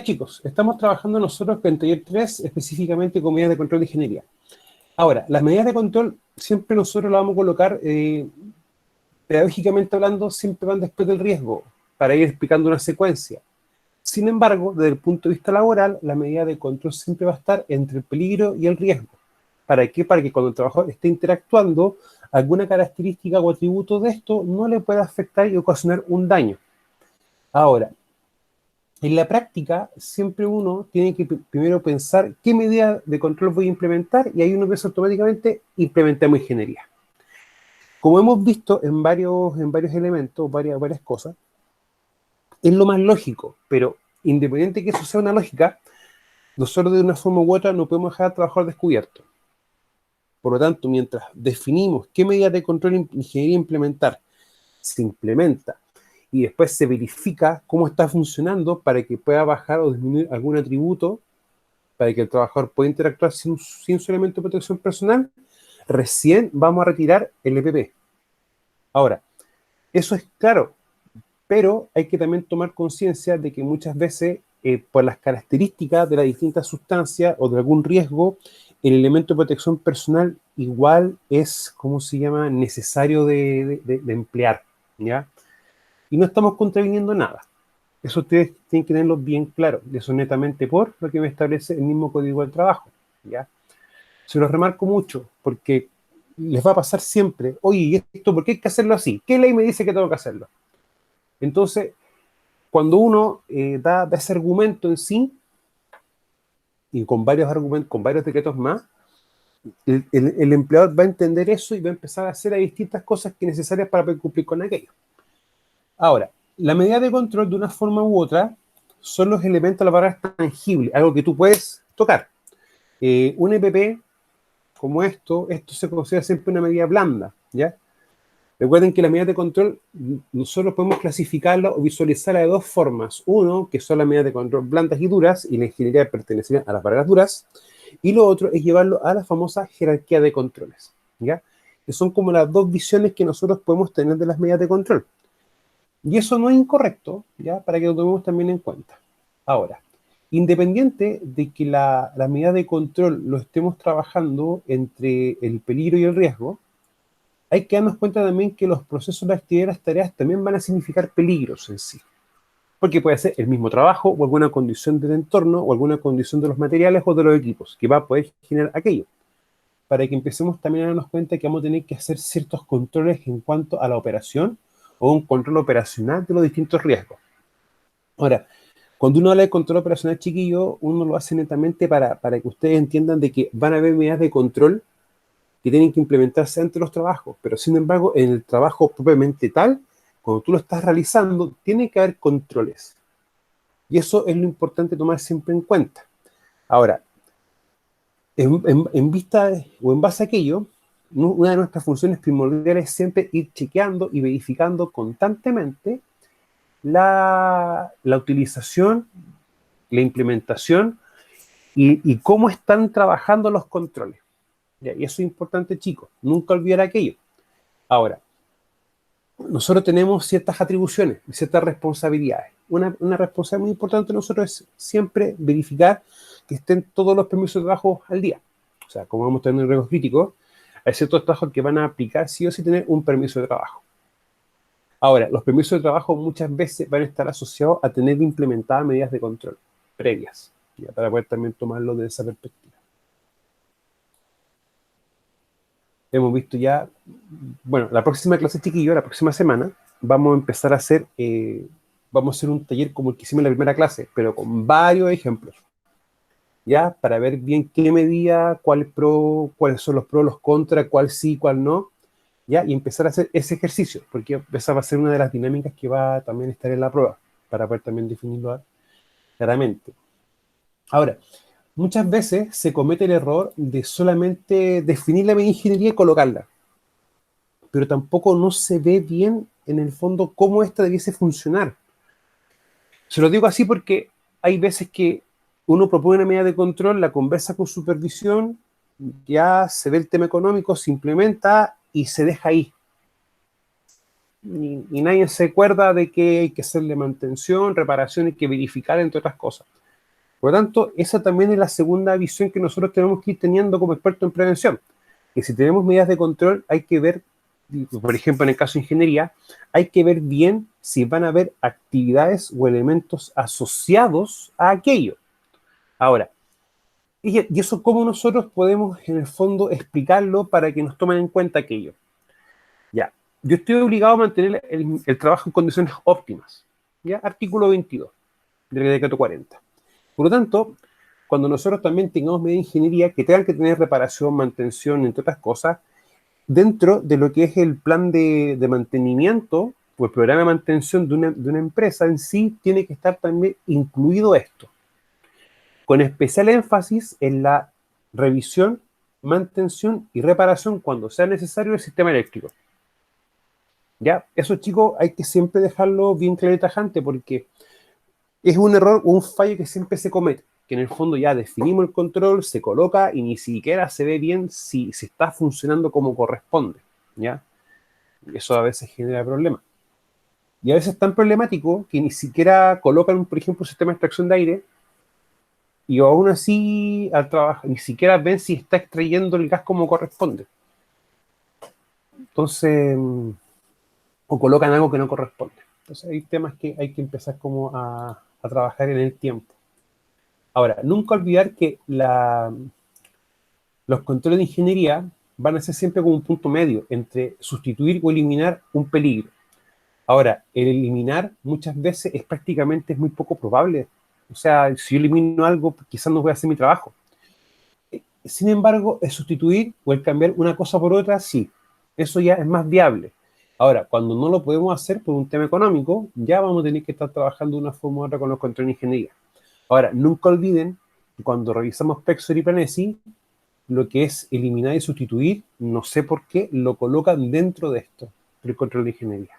Chicos, estamos trabajando nosotros en taller 3, específicamente con medidas de control de ingeniería. Ahora, las medidas de control siempre nosotros las vamos a colocar, pedagógicamente hablando, siempre van después del riesgo, para ir explicando una secuencia. Sin embargo, desde el punto de vista laboral, la medida de control siempre va a estar entre el peligro y el riesgo. ¿Para qué? Para que cuando el trabajador esté interactuando, alguna característica o atributo de esto no le pueda afectar y ocasionar un daño. Ahora, en la práctica, siempre uno tiene que primero pensar qué medida de control voy a implementar y ahí uno piensa automáticamente, implementemos ingeniería. Como hemos visto en varios elementos, varias cosas, es lo más lógico, pero independiente de que eso sea una lógica, nosotros de una forma u otra no podemos dejar al trabajador descubierto. Por lo tanto, mientras definimos qué medidas de control de ingeniería implementar, se implementa y después se verifica cómo está funcionando para que pueda bajar o disminuir algún atributo, para que el trabajador pueda interactuar sin su elemento de protección personal, recién vamos a retirar el EPP. Ahora, eso es claro, pero hay que también tomar conciencia de que muchas veces, por las características de las distintas sustancias o de algún riesgo, el elemento de protección personal igual es, ¿cómo se llama?, necesario de emplear, ¿ya? Y no estamos contraviniendo nada. Eso ustedes tienen que tenerlo bien claro. Eso netamente por lo que me establece el mismo Código del Trabajo, ¿ya? Se lo remarco mucho, porque les va a pasar siempre, oye, ¿y esto por qué hay que hacerlo así? ¿Qué ley me dice que tengo que hacerlo? Entonces, cuando uno da ese argumento en sí, y con varios argumentos, con varios decretos más, el empleador va a entender eso y va a empezar a hacer distintas cosas que necesarias para poder cumplir con aquello. Ahora, la medida de control, de una forma u otra, son los elementos de la palabra tangible, algo que tú puedes tocar. Un EPP, como esto se considera siempre una medida blanda, ¿ya? Recuerden que las medidas de control nosotros podemos clasificarlas o visualizarlas de dos formas. Uno, que son las medidas de control blandas y duras, y la ingeniería pertenecería a las barreras duras. Y lo otro es llevarlo a la famosa jerarquía de controles, ¿ya? Que son como las dos visiones que nosotros podemos tener de las medidas de control. Y eso no es incorrecto, ¿ya? Para que lo tomemos también en cuenta. Ahora, independiente de que la medida de control lo estemos trabajando entre el peligro y el riesgo, hay que darnos cuenta también que los procesos, las actividades, las tareas también van a significar peligros en sí. Porque puede ser el mismo trabajo o alguna condición del entorno o alguna condición de los materiales o de los equipos que va a poder generar aquello. Para que empecemos también a darnos cuenta que vamos a tener que hacer ciertos controles en cuanto a la operación o un control operacional de los distintos riesgos. Ahora, cuando uno habla de control operacional, chiquillo, uno lo hace netamente para que ustedes entiendan de que van a haber medidas de control que tienen que implementarse entre los trabajos, pero sin embargo, en el trabajo propiamente tal, cuando tú lo estás realizando, tiene que haber controles. Y eso es lo importante tomar siempre en cuenta. Ahora, en vista o en base a aquello, una de nuestras funciones primordiales es siempre ir chequeando y verificando constantemente la utilización, la implementación y cómo están trabajando los controles. ¿Ya? Y eso es importante, chicos. Nunca olvidar aquello. Ahora, nosotros tenemos ciertas atribuciones, ciertas responsabilidades. Una responsabilidad muy importante de nosotros es siempre verificar que estén todos los permisos de trabajo al día. O sea, como vamos a tener riesgos críticos, hay ciertos trabajos que van a aplicar sí o sí tener un permiso de trabajo. Ahora, los permisos de trabajo muchas veces van a estar asociados a tener implementadas medidas de control previas, ¿ya? Para poder también tomarlo de esa perspectiva. Hemos visto ya, bueno, la próxima clase, chiquillo, la próxima semana, vamos a empezar a hacer, vamos a hacer un taller como el que hicimos en la primera clase, pero con varios ejemplos, ¿ya? Para ver bien qué medida, cuáles son los pros, los contras, cuál sí, cuál no, ¿ya? Y empezar a hacer ese ejercicio, porque esa va a ser una de las dinámicas que va a también estar en la prueba, para poder también definirlo claramente. Ahora, muchas veces se comete el error de solamente definir la medida de ingeniería y colocarla, pero tampoco no se ve bien en el fondo cómo esta debiese funcionar. Se lo digo así porque hay veces que uno propone una medida de control, la conversa con supervisión, ya se ve el tema económico, se implementa y se deja ahí. Y nadie se acuerda de que hay que hacerle mantención, reparación, hay que verificar, entre otras cosas. Por lo tanto, esa también es la segunda visión que nosotros tenemos que ir teniendo como expertos en prevención. Que si tenemos medidas de control, hay que ver, por ejemplo, en el caso de ingeniería, hay que ver bien si van a haber actividades o elementos asociados a aquello. Ahora, y eso cómo nosotros podemos, en el fondo, explicarlo para que nos tomen en cuenta aquello. Ya, yo estoy obligado a mantener el trabajo en condiciones óptimas. ¿Ya? Artículo 22 del decreto 40. Por lo tanto, cuando nosotros también tengamos medidas de ingeniería que tengan que tener reparación, mantención, entre otras cosas, dentro de lo que es el plan de mantenimiento o el programa de mantención de una empresa en sí, tiene que estar también incluido esto, con especial énfasis en la revisión, mantención y reparación cuando sea necesario del sistema eléctrico. ¿Ya? Eso, chicos, hay que siempre dejarlo bien claro y tajante porque es un error o un fallo que siempre se comete, que en el fondo ya definimos el control, se coloca y ni siquiera se ve bien si está funcionando como corresponde, ¿ya? Eso a veces genera problemas. Y a veces es tan problemático que ni siquiera colocan, por ejemplo, un sistema de extracción de aire y aún así al trabajo ni siquiera ven si está extrayendo el gas como corresponde. Entonces, o colocan algo que no corresponde. Entonces hay temas que hay que empezar como a trabajar en el tiempo. Ahora, nunca olvidar que los controles de ingeniería van a ser siempre como un punto medio entre sustituir o eliminar un peligro. Ahora, el eliminar muchas veces es prácticamente es muy poco probable. O sea, si yo elimino algo, quizás no voy a hacer mi trabajo. Sin embargo, el sustituir o el cambiar una cosa por otra, sí. Eso ya es más viable. Ahora, cuando no lo podemos hacer por un tema económico, ya vamos a tener que estar trabajando de una forma u otra con los controles de ingeniería. Ahora, nunca olviden que cuando revisamos Pexor y Planesi, lo que es eliminar y sustituir, no sé por qué, lo colocan dentro de esto, del control de ingeniería.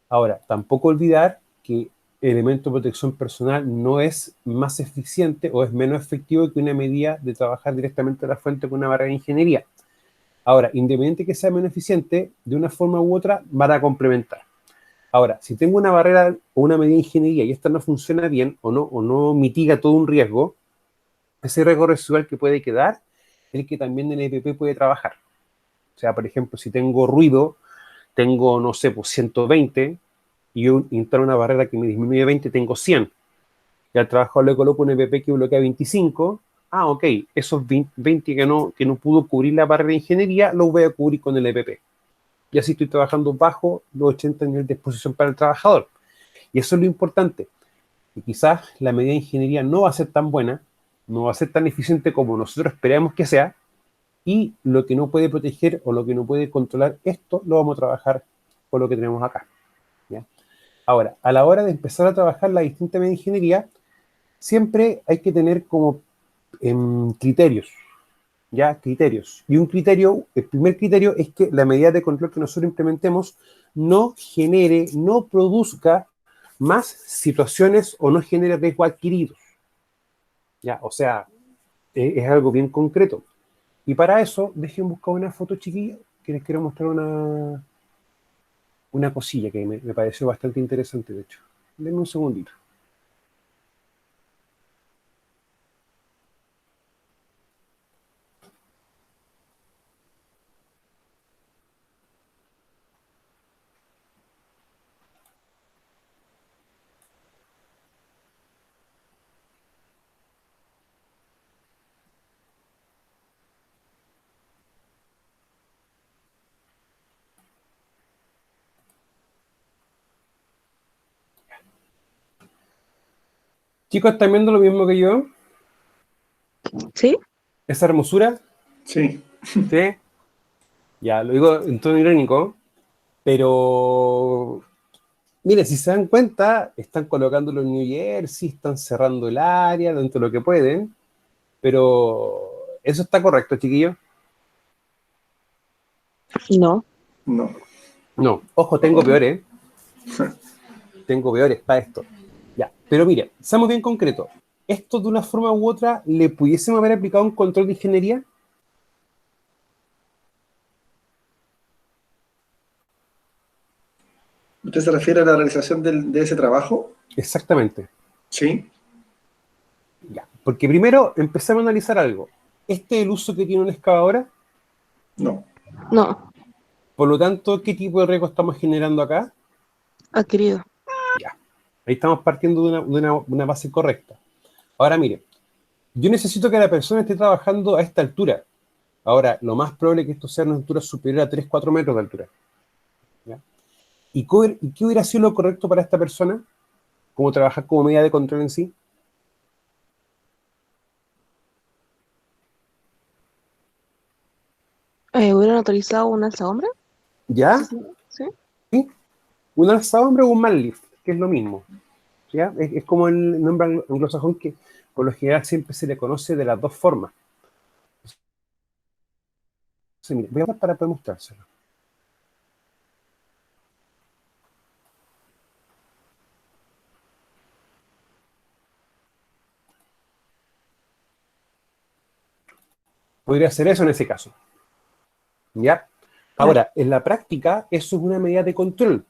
Ahora, tampoco olvidar que el elemento de protección personal no es más eficiente o es menos efectivo que una medida de trabajar directamente a la fuente con una barrera de ingeniería. Ahora, independiente que sea menos eficiente, de una forma u otra van a complementar. Ahora, si tengo una barrera o una medida de ingeniería y esta no funciona bien o no mitiga todo un riesgo, ese riesgo residual que puede quedar es el que también el EPP puede trabajar. O sea, por ejemplo, si tengo ruido, tengo, no sé, pues 120 y yo instalo una barrera que me disminuye 20, tengo 100. Y al trabajador le coloco un EPP que bloquea 25. Ah, ok, esos 20 que no pudo cubrir la barrera de ingeniería, los voy a cubrir con el EPP. Y así estoy trabajando bajo los 80 niveles de exposición para el trabajador. Y eso es lo importante. Y quizás la medida de ingeniería no va a ser tan buena, no va a ser tan eficiente como nosotros esperamos que sea, y lo que no puede proteger o lo que no puede controlar esto, lo vamos a trabajar con lo que tenemos acá. ¿Ya? Ahora, a la hora de empezar a trabajar la distinta medida de ingeniería, siempre hay que tener como criterios, ¿ya? Criterios. Y un criterio, el primer criterio es que la medida de control que nosotros implementemos no genere, no produzca más situaciones o no genere riesgo adquiridos. ¿Ya? O sea, es algo bien concreto. Y para eso, dejen buscar una foto chiquilla que les quiero mostrar una cosilla que me pareció bastante interesante, de hecho. Denme un segundito. Chicos, ¿están viendo lo mismo que yo? ¿Sí? ¿Esa hermosura? Sí. ¿Sí? Ya, lo digo en tono irónico, pero mire, si se dan cuenta, están colocándolo en New Jersey, están cerrando el área dentro de lo que pueden, pero ¿eso está correcto, chiquillos? No. No. No, ojo, tengo peores. Tengo peores para esto. Ya, pero mire, seamos bien concretos. ¿Esto de una forma u otra le pudiésemos haber aplicado un control de ingeniería? ¿Usted se refiere a la realización de ese trabajo? Exactamente. Sí. Ya, porque primero empecemos a analizar algo. ¿Este es el uso que tiene una excavadora? No. No, Por lo tanto, ¿qué tipo de riesgo estamos generando acá? adquirido. Ya, ahí estamos partiendo de una base correcta. Ahora, mire, yo necesito que la persona esté trabajando a esta altura. Ahora, lo más probable es que esto sea una altura superior a 3-4 metros de altura. ¿Ya? ¿Y qué hubiera sido lo correcto para esta persona? ¿Cómo trabajar como medida de control en sí? ¿Hubieran autorizado un alza-hombre? ¿Ya? Sí. ¿Sí? ¿Un alza hombre o un manlift? Que es lo mismo. ¿Ya? Es como el nombre anglosajón que por lo general siempre se le conoce de las dos formas. Entonces, mire, voy a hablar para poder mostrárselo. Podría ser eso en ese caso. ¿Ya? Claro. Ahora, en la práctica, eso es una medida de control,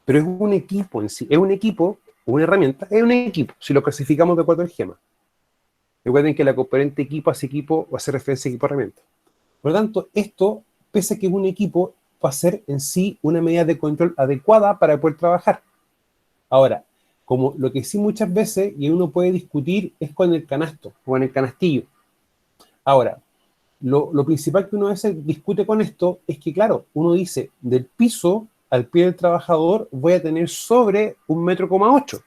pero es un equipo en sí. Es un equipo, una herramienta, es un equipo, si lo clasificamos de acuerdo al GEMA. Recuerden que la componente equipo hace equipo o hace referencia a equipo herramienta. Por lo tanto, esto, pese a que es un equipo, va a ser en sí una medida de control adecuada para poder trabajar. Ahora, como lo que sí muchas veces, y uno puede discutir, es con el canasto o con el canastillo. Ahora, lo principal que uno a veces discute con esto es que, claro, uno dice, del piso al pie del trabajador voy a tener sobre 1,8 metros.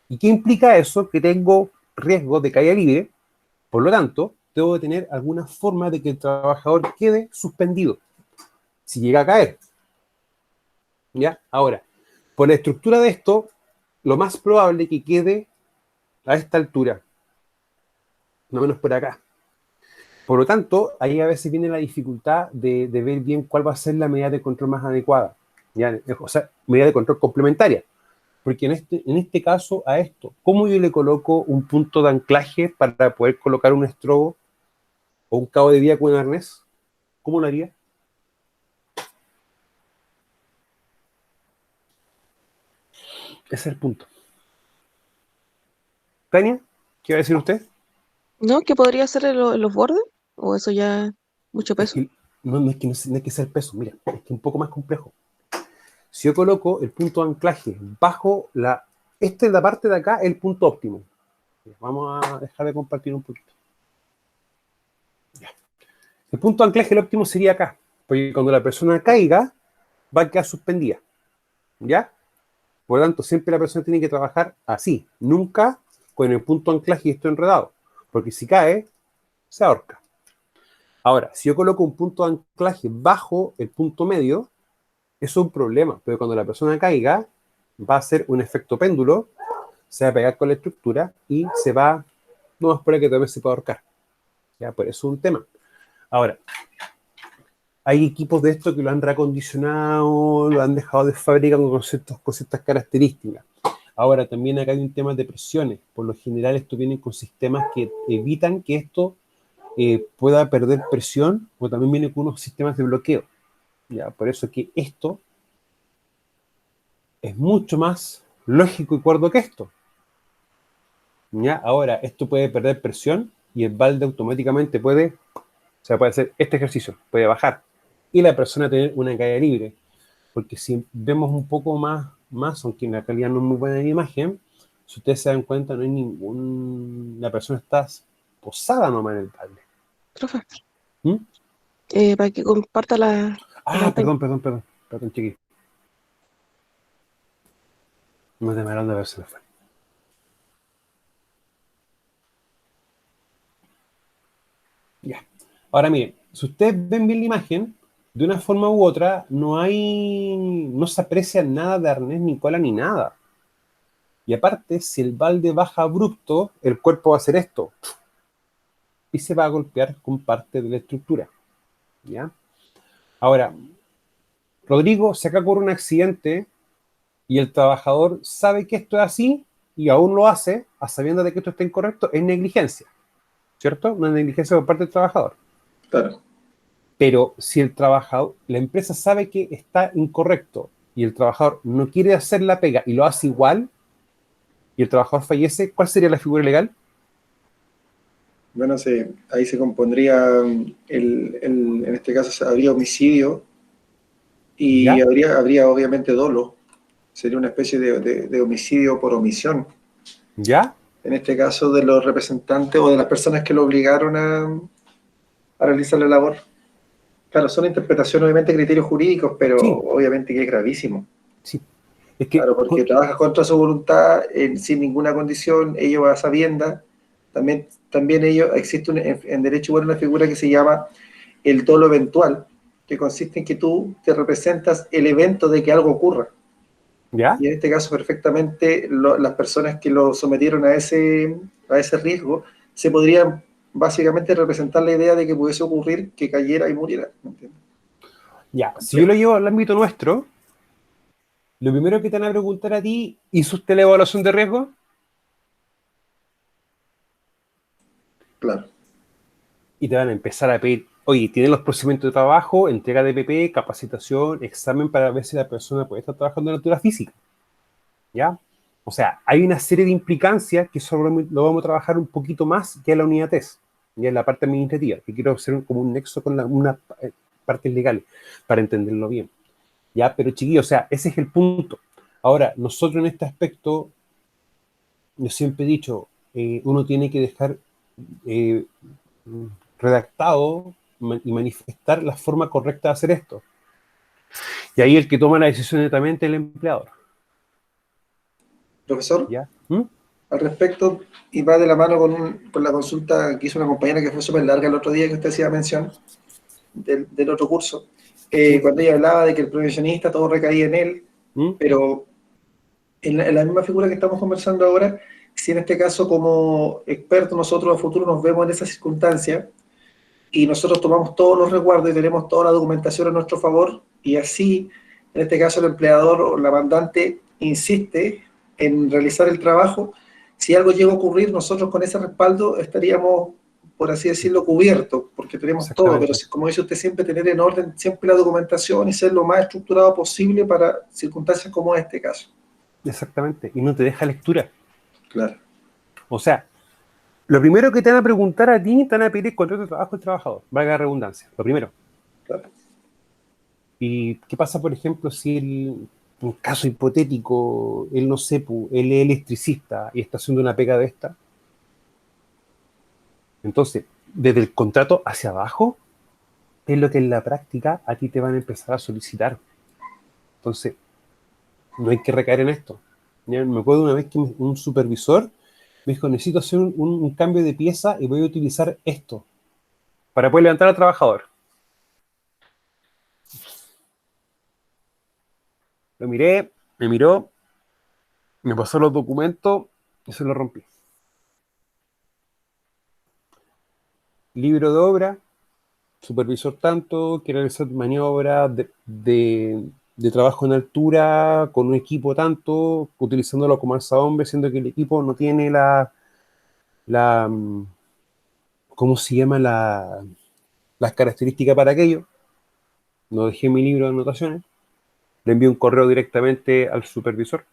¿Y qué implica eso? Que tengo riesgo de caída libre, por lo tanto, debo de tener alguna forma de que el trabajador quede suspendido, si llega a caer. ¿Ya? Ahora, por la estructura de esto, lo más probable es que quede a esta altura, no menos por acá. Por lo tanto, ahí a veces viene la dificultad de ver bien cuál va a ser la medida de control más adecuada. ¿Ya? O sea, medida de control complementaria. Porque en este caso, a esto, ¿cómo yo le coloco un punto de anclaje para poder colocar un estrobo o un cabo de vía con un arnés? ¿Cómo lo haría? Ese es el punto. Tania, ¿qué va a decir usted? ¿No? ¿Qué podría ser en los bordes? ¿O eso ya mucho Es peso? que no es que sea el peso, mira, es que es un poco más complejo. Si yo coloco el punto de anclaje bajo esta es la parte de acá, el punto óptimo. Vamos a dejar de compartir un poquito. Ya. El punto de anclaje, el óptimo sería acá, porque cuando la persona caiga, va a quedar suspendida. ¿Ya? Por lo tanto, siempre la persona tiene que trabajar así, nunca con el punto de anclaje y esto enredado, porque si cae, se ahorca. Ahora, si yo coloco un punto de anclaje bajo el punto medio, eso es un problema, pero cuando la persona caiga, va a hacer un efecto péndulo, se va a pegar con la estructura y no va a esperar que también se pueda ahorcar. ¿Ya? Por eso es un tema. Ahora, hay equipos de esto que lo han reacondicionado, lo han dejado de fábrica con ciertas características. Ahora, también acá hay un tema de presiones. Por lo general, esto viene con sistemas que evitan que esto pueda perder presión, o también viene con unos sistemas de bloqueo. ¿Ya? Por eso que esto es mucho más lógico y cuerdo que esto. ¿Ya? Ahora, esto puede perder presión y el balde automáticamente puede hacer este ejercicio, puede bajar y la persona tener una caída libre. Porque si vemos un poco más, aunque en la calidad no es muy buena en imagen, si ustedes se dan cuenta, no hay la persona está posada nomás en el balde. Profe, ¿Mm? para que comparta la Ah, pantalla. perdón, chiqui. No te me a ver si me fue. Ya. Ahora miren, si ustedes ven bien la imagen, de una forma u otra, no se aprecia nada de arnés, ni cola, ni nada. Y aparte, si el balde baja abrupto, el cuerpo va a hacer esto y se va a golpear con parte de la estructura. ¿Ya? Ahora, Rodrigo, si acá ocurre un accidente y el trabajador sabe que esto es así y aún lo hace, a sabiendas de que esto está incorrecto, es negligencia, ¿cierto? Una negligencia por parte del trabajador. Claro. Pero si la empresa sabe que está incorrecto y el trabajador no quiere hacer la pega y lo hace igual, y el trabajador fallece, ¿cuál sería la figura legal? Bueno, ahí se compondría, en este caso habría homicidio y ¿Ya? habría obviamente dolo. Sería una especie de homicidio por omisión. ¿Ya? En este caso de los representantes o de las personas que lo obligaron a realizar la labor. Claro, son interpretaciones, obviamente, criterios jurídicos, pero Sí, obviamente que es gravísimo. sí. Es que, Claro, porque trabaja contra su voluntad, sin ninguna condición, ellos a sabiendas. También existe en derecho igual una figura que se llama el dolo eventual, que consiste en que tú te representas el evento de que algo ocurra. ¿ya? Y en este caso, perfectamente, las personas que lo sometieron a ese riesgo se podrían básicamente representar la idea de que pudiese ocurrir que cayera y muriera. ¿Me entiendes? Ya. Si yo lo llevo al ámbito nuestro, lo primero que te van a preguntar a ti, ¿hizo usted la evaluación de riesgo? Claro. Y te van a empezar a pedir, oye, ¿tienen los procedimientos de trabajo, entrega de PP, capacitación, examen para ver si la persona puede estar trabajando en natura física? ¿Ya? O sea, hay una serie de implicancias que solo lo vamos a trabajar un poquito más que en la unidad test, ya en la parte administrativa, que quiero hacer como un nexo con una parte legal para entenderlo bien. ¿Ya? Pero chiquillos, o sea, ese es el punto. Ahora, nosotros en este aspecto, yo siempre he dicho, uno tiene que dejar eh, redactado y manifestar la forma correcta de hacer esto. Y ahí el que toma la decisión netamente es el empleador. Profesor, ¿Ya? ¿Mm? al respecto, y va de la mano con la consulta que hizo una compañera que fue súper larga el otro día que usted hacía mención, del otro curso, Sí. cuando ella hablaba de que el profesionista todo recaía en él, ¿Mm? pero en la misma figura que estamos conversando ahora, si en este caso como expertos nosotros a futuro nos vemos en esa circunstancia y nosotros tomamos todos los resguardos y tenemos toda la documentación a nuestro favor y así, en este caso el empleador o la mandante insiste en realizar el trabajo, si algo llega a ocurrir, nosotros con ese respaldo estaríamos, por así decirlo, cubiertos, porque tenemos todo, pero Exactamente. como dice usted, siempre tener en orden siempre la documentación y ser lo más estructurado posible para circunstancias como este caso. Exactamente. Y no te deja lectura. Claro, O sea, lo primero que te van a preguntar a ti, te van a pedir el contrato de trabajo del trabajador. Valga la redundancia. Lo primero. claro. ¿Y qué pasa, por ejemplo, si un caso hipotético, él no sé, él es electricista y está haciendo una pega de esta? Entonces, desde el contrato hacia abajo, es lo que en la práctica a ti te van a empezar a solicitar. Entonces, no hay que recaer en esto. Ya, me acuerdo una vez que un supervisor me dijo, necesito hacer un cambio de pieza y voy a utilizar esto para poder levantar al trabajador. Lo miré, me miró, me pasó los documentos y se lo rompí. Libro de obra, supervisor tanto, quiere realizar maniobras de trabajo en altura con un equipo tanto, utilizándolo como alzahombre, siendo que el equipo no tiene la ¿cómo se llama? Las características para aquello. No dejé mi libro de anotaciones. Le envié un correo directamente al supervisor,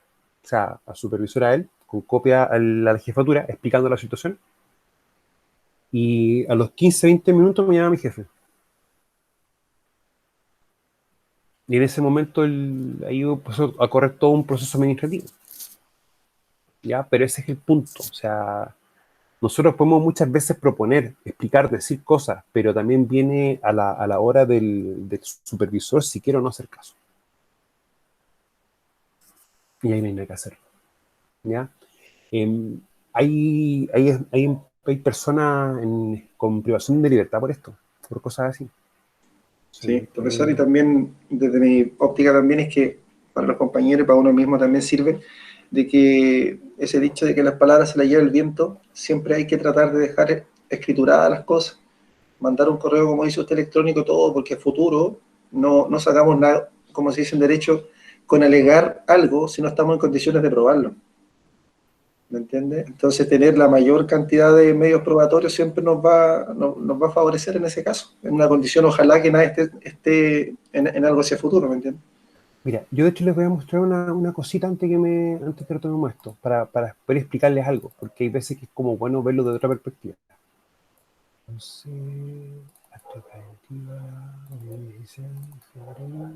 o sea, al supervisor a él, con copia a la jefatura, explicando la situación. Y a los 15, 20 minutos me llama mi jefe. Y en ese momento ahí empezó a correr todo un proceso administrativo. ¿Ya? Pero ese es el punto. O sea, nosotros podemos muchas veces proponer, explicar, decir cosas, pero también viene a la hora del supervisor si quiere o no hacer caso. Y ahí no hay nada que hacer. ¿Ya? Eh, hay personas con privación de libertad por esto, por cosas así. Sí, Sí, profesor, y también desde mi óptica también es que para los compañeros y para uno mismo también sirve de que ese dicho de que las palabras se las lleva el viento, siempre hay que tratar de dejar escrituradas las cosas, mandar un correo, como dice usted, electrónico, todo, porque a futuro no sacamos nada, como se dice en derecho, con alegar algo si no estamos en condiciones de probarlo. ¿Me entiende? Entonces, tener la mayor cantidad de medios probatorios siempre nos va a favorecer en ese caso, en una condición, ojalá que nada esté en algo hacia futuro, ¿me entiende? Mira, yo de hecho les voy a mostrar una cosita antes que retomemos esto, para poder explicarles algo, porque hay veces que es como bueno verlo de otra perspectiva. Entonces, acto preventiva, 2016, febrero,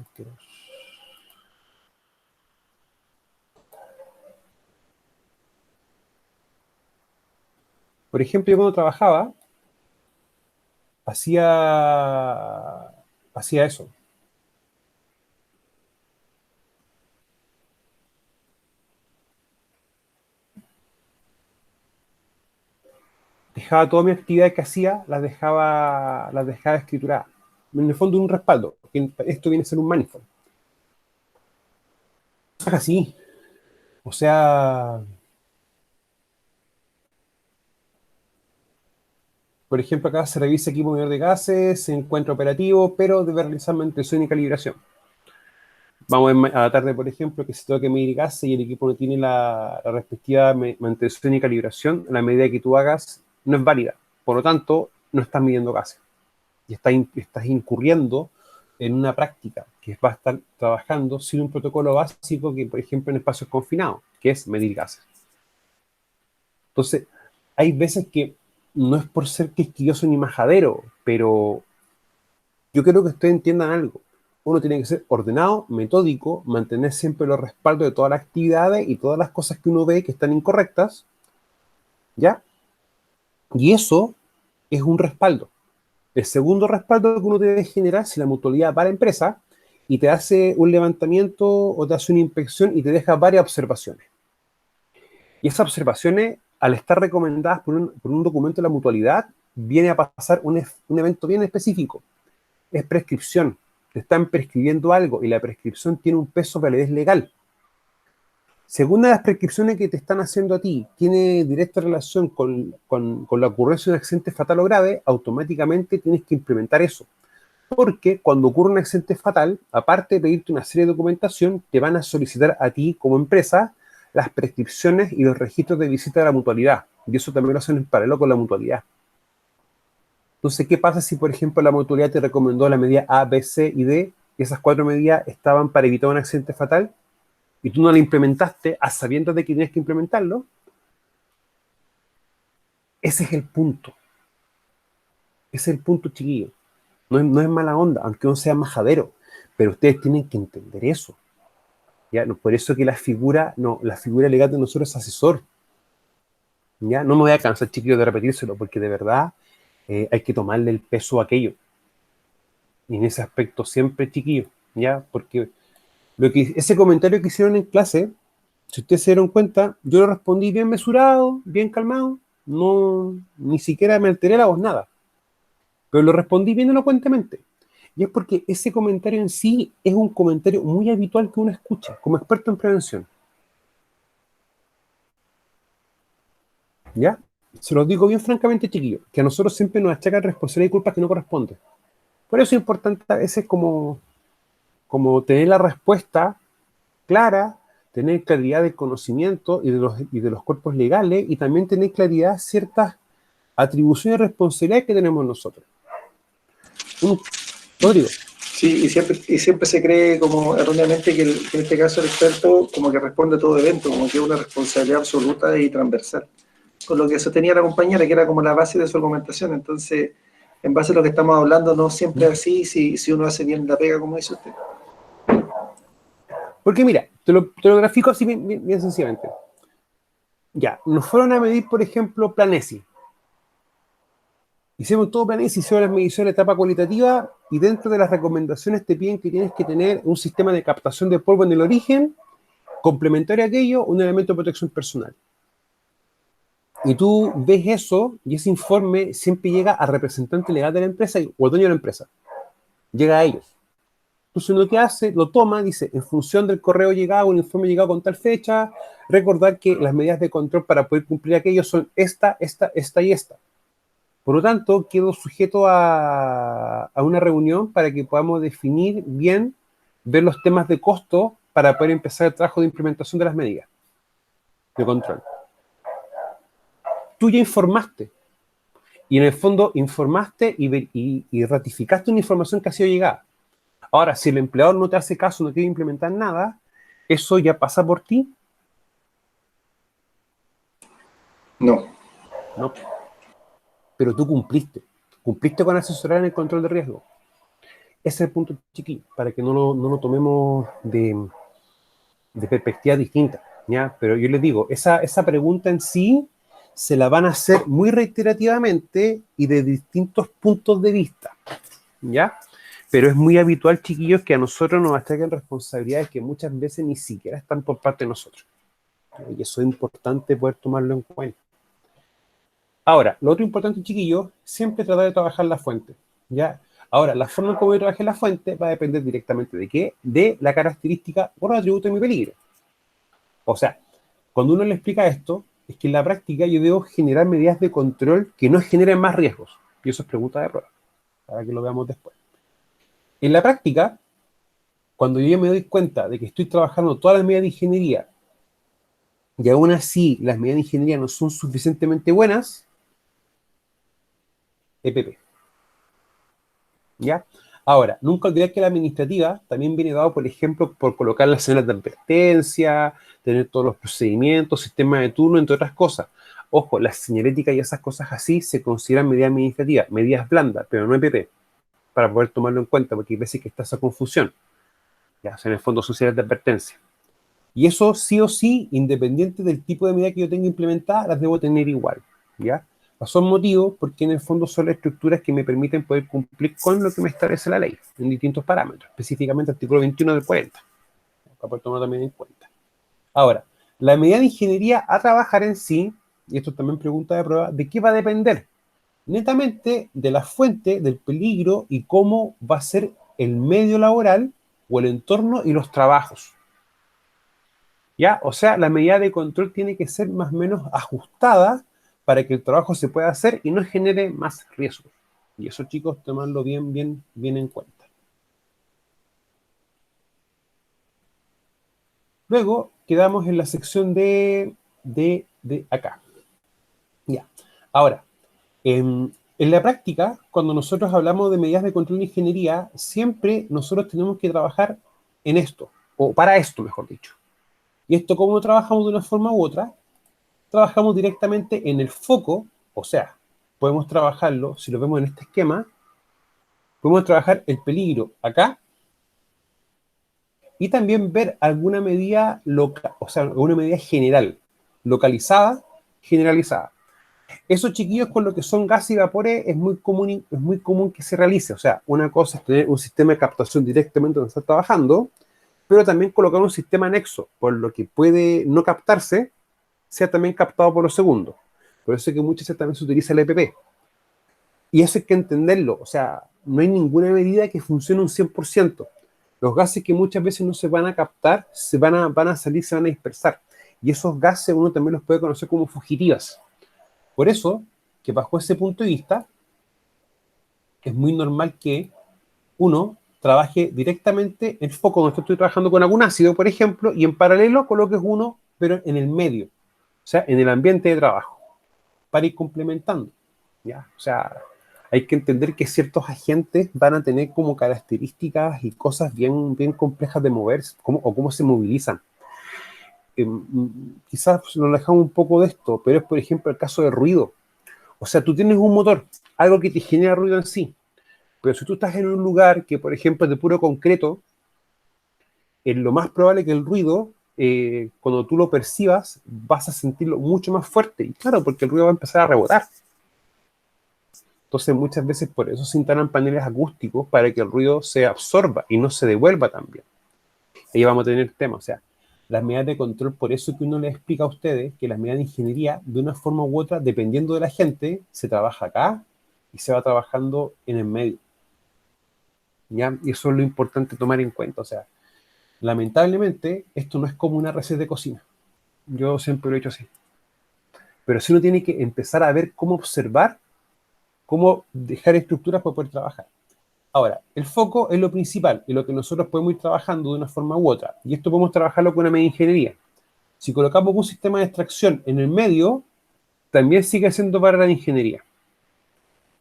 activos. Por ejemplo, yo cuando trabajaba, hacía eso. Dejaba toda mi actividad que hacía, las dejaba escrituradas. En el fondo un respaldo, porque esto viene a ser un manifold. Es así. O sea, por ejemplo, acá se revisa equipo medidor de gases, se encuentra operativo, pero debe realizar mantención y calibración. Vamos a la tarde, por ejemplo, que se tenga que medir gases y el equipo no tiene la respectiva mantención y calibración, la medida que tú hagas no es válida. Por lo tanto, no estás midiendo gases. Y estás incurriendo en una práctica que va a estar trabajando sin un protocolo básico que, por ejemplo, en espacios confinados, que es medir gases. Entonces, hay veces que no es por ser quisquilloso ni majadero, pero yo quiero que ustedes entiendan algo. Uno tiene que ser ordenado, metódico, mantener siempre los respaldos de todas las actividades y todas las cosas que uno ve que están incorrectas, ¿ya? Y eso es un respaldo. El segundo respaldo que uno debe generar si la mutualidad va a la empresa y te hace un levantamiento o te hace una inspección y te deja varias observaciones. Y esas observaciones, al estar recomendadas por un documento de la mutualidad, viene a pasar un evento bien específico. Es prescripción. Te están prescribiendo algo y la prescripción tiene un peso de validez legal. Según las prescripciones que te están haciendo a ti, tiene directa relación con la ocurrencia de un accidente fatal o grave, automáticamente tienes que implementar eso. Porque cuando ocurre un accidente fatal, aparte de pedirte una serie de documentación, te van a solicitar a ti como empresa las prescripciones y los registros de visita de la mutualidad. Y eso también lo hacen en paralelo con la mutualidad. Entonces, ¿qué pasa si, por ejemplo, la mutualidad te recomendó la medida A, B, C y D, y esas 4 medidas estaban para evitar un accidente fatal, y tú no la implementaste a sabiendas de que tienes que implementarlo? Ese es el punto. Ese es el punto, chiquillo. No es mala onda, aunque uno sea majadero, pero ustedes tienen que entender eso. ¿Ya? No, por eso que la figura legal de nosotros es asesor. ¿Ya? No me voy a cansar, chiquillos, de repetírselo, porque de verdad hay que tomarle el peso a aquello. Y en ese aspecto siempre, chiquillos, ¿ya? Porque ese comentario que hicieron en clase, si ustedes se dieron cuenta, yo lo respondí bien mesurado, bien calmado, no, ni siquiera me alteré la voz, nada. Pero lo respondí bien elocuentemente. Y es porque ese comentario en sí es un comentario muy habitual que uno escucha como experto en prevención. ¿Ya? Se los digo bien francamente, chiquillos, que a nosotros siempre nos achacan responsabilidad y culpas que no corresponden. Por eso es importante a veces como tener la respuesta clara, tener claridad del conocimiento y de los cuerpos legales y también tener claridad ciertas atribuciones y responsabilidades que tenemos nosotros. Rodrigo. Sí, y siempre se cree como erróneamente que en este caso el experto como que responde a todo evento, como que es una responsabilidad absoluta y transversal. Con lo que sostenía la compañera, que era como la base de su argumentación. Entonces, en base a lo que estamos hablando, no siempre es así si uno hace bien la pega, como dice usted. Porque mira, te lo grafico así bien sencillamente. Ya, nos fueron a medir, por ejemplo, Planesi. Hicimos todo Planesi, hicimos las mediciones de etapa cualitativa y dentro de las recomendaciones te piden que tienes que tener un sistema de captación de polvo en el origen, complementario a aquello, un elemento de protección personal. Y tú ves eso y ese informe siempre llega al representante legal de la empresa o al dueño de la empresa. Llega a ellos. Entonces lo que hace, lo toma, dice, en función del correo llegado, un informe llegado con tal fecha, recordar que las medidas de control para poder cumplir aquello son esta y esta. Por lo tanto, quedo sujeto a una reunión para que podamos definir bien, ver los temas de costo para poder empezar el trabajo de implementación de las medidas de control. Tú ya informaste. Y en el fondo informaste y ratificaste una información que ha sido llegada. Ahora, si el empleador no te hace caso, no quiere implementar nada, ¿eso ya pasa por ti? No. No. Pero tú cumpliste. Cumpliste con asesorar en el control de riesgo. Ese es el punto, chiquillo, para que no lo tomemos de perspectiva distinta, ¿ya? Pero yo les digo, esa pregunta en sí se la van a hacer muy reiterativamente y de distintos puntos de vista, ¿ya? Pero es muy habitual, chiquillos, que a nosotros nos atraigan responsabilidades que muchas veces ni siquiera están por parte de nosotros. Y eso es importante poder tomarlo en cuenta. Ahora, lo otro importante, chiquillos, siempre tratar de trabajar la fuente, ¿ya? Ahora, la forma en cómo yo trabaje la fuente va a depender directamente de qué, de la característica o los atributos de mi peligro. O sea, cuando uno le explica esto, es que en la práctica yo debo generar medidas de control que no generen más riesgos. Y eso es pregunta de prueba, para que lo veamos después. En la práctica, cuando yo me doy cuenta de que estoy trabajando todas las medidas de ingeniería y aún así las medidas de ingeniería no son suficientemente buenas, EPP. ¿Ya? Ahora, nunca olvidar que la administrativa también viene dado, por ejemplo, por colocar las señales de advertencia, tener todos los procedimientos, sistema de turno, entre otras cosas. Ojo, la señalética y esas cosas así se consideran medidas administrativas, medidas blandas, pero no EPP, para poder tomarlo en cuenta, porque hay veces que está esa confusión. Ya, o sea, en el fondo son señales de advertencia. Y eso sí o sí, independiente del tipo de medida que yo tenga implementada, las debo tener igual, ¿ya? Son motivos porque en el fondo son las estructuras que me permiten poder cumplir con lo que me establece la ley, en distintos parámetros, específicamente el artículo 21 del 40, para poder tomar también en cuenta. Ahora, la medida de ingeniería a trabajar en sí, y esto también pregunta de prueba, ¿de qué va a depender? Netamente de la fuente, del peligro y cómo va a ser el medio laboral o el entorno y los trabajos. ¿Ya? O sea, la medida de control tiene que ser más o menos ajustada para que el trabajo se pueda hacer y no genere más riesgos. Y eso, chicos, tomarlo bien en cuenta. Luego, quedamos en la sección de acá. Ya. Ahora, en la práctica, cuando nosotros hablamos de medidas de control de ingeniería, siempre nosotros tenemos que trabajar en esto, o para esto, mejor dicho. ¿Y esto cómo trabajamos de una forma u otra? Trabajamos directamente en el foco, o sea, podemos trabajarlo, si lo vemos en este esquema, podemos trabajar el peligro acá y también ver alguna medida local, o sea, alguna medida general, localizada, generalizada. Eso, chiquillos, con lo que son gases y vapores es muy común que se realice. O sea, una cosa es tener un sistema de captación directamente donde está trabajando, pero también colocar un sistema anexo, por lo que puede no captarse, sea también captado por los segundos. Por eso es que muchas veces también se utiliza el EPP. Y eso hay que entenderlo. O sea, no hay ninguna medida que funcione un 100%. Los gases que muchas veces no se van a captar, van a salir, se van a dispersar. Y esos gases uno también los puede conocer como fugitivas. Por eso, que bajo ese punto de vista, es muy normal que uno trabaje directamente en foco donde estoy trabajando con algún ácido, por ejemplo, y en paralelo coloques uno, pero en el medio. O sea, en el ambiente de trabajo, para ir complementando, ¿ya? O sea, hay que entender que ciertos agentes van a tener como características y cosas bien complejas de moverse, o cómo se movilizan. Quizás nos alejamos un poco de esto, pero es, por ejemplo, el caso del ruido. O sea, tú tienes un motor, algo que te genera ruido en sí, pero si tú estás en un lugar que, por ejemplo, es de puro concreto, es lo más probable que el ruido, cuando tú lo percibas, vas a sentirlo mucho más fuerte. Y claro, porque el ruido va a empezar a rebotar. Entonces, muchas veces por eso se instalan paneles acústicos para que el ruido se absorba y no se devuelva también. Ahí vamos a tener temas. O sea, las medidas de control, por eso que uno les explica a ustedes que las medidas de ingeniería, de una forma u otra, dependiendo de la gente, se trabaja acá y se va trabajando en el medio. ¿Ya? Y eso es lo importante tomar en cuenta. O sea, lamentablemente, esto no es como una receta de cocina. Yo siempre lo he hecho así. Pero sí uno tiene que empezar a ver cómo observar, cómo dejar estructuras para poder trabajar. Ahora, el foco es lo principal, y lo que nosotros podemos ir trabajando de una forma u otra. Y esto podemos trabajarlo con una media ingeniería. Si colocamos un sistema de extracción en el medio, también sigue siendo para la ingeniería.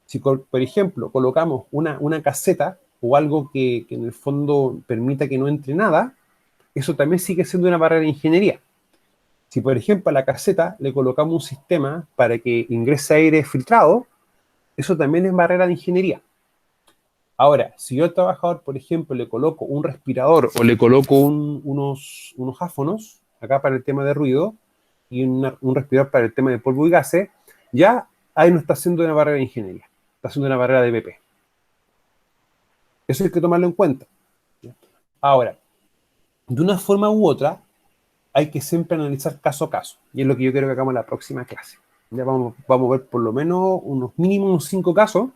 Si, por ejemplo, colocamos una caseta o algo que en el fondo permita que no entre nada, eso también sigue siendo una barrera de ingeniería. Si, por ejemplo, a la caseta le colocamos un sistema para que ingrese aire filtrado, eso también es barrera de ingeniería. Ahora, si yo al trabajador, por ejemplo, le coloco un respirador o le coloco unos áfonos, acá para el tema de ruido, y un respirador para el tema de polvo y gases, ya ahí no está haciendo una barrera de ingeniería, está haciendo una barrera de BP. Eso hay que tomarlo en cuenta. Ahora, de una forma u otra, hay que siempre analizar caso a caso, y es lo que yo quiero que hagamos en la próxima clase. Ya vamos a ver por lo menos unos 5 casos,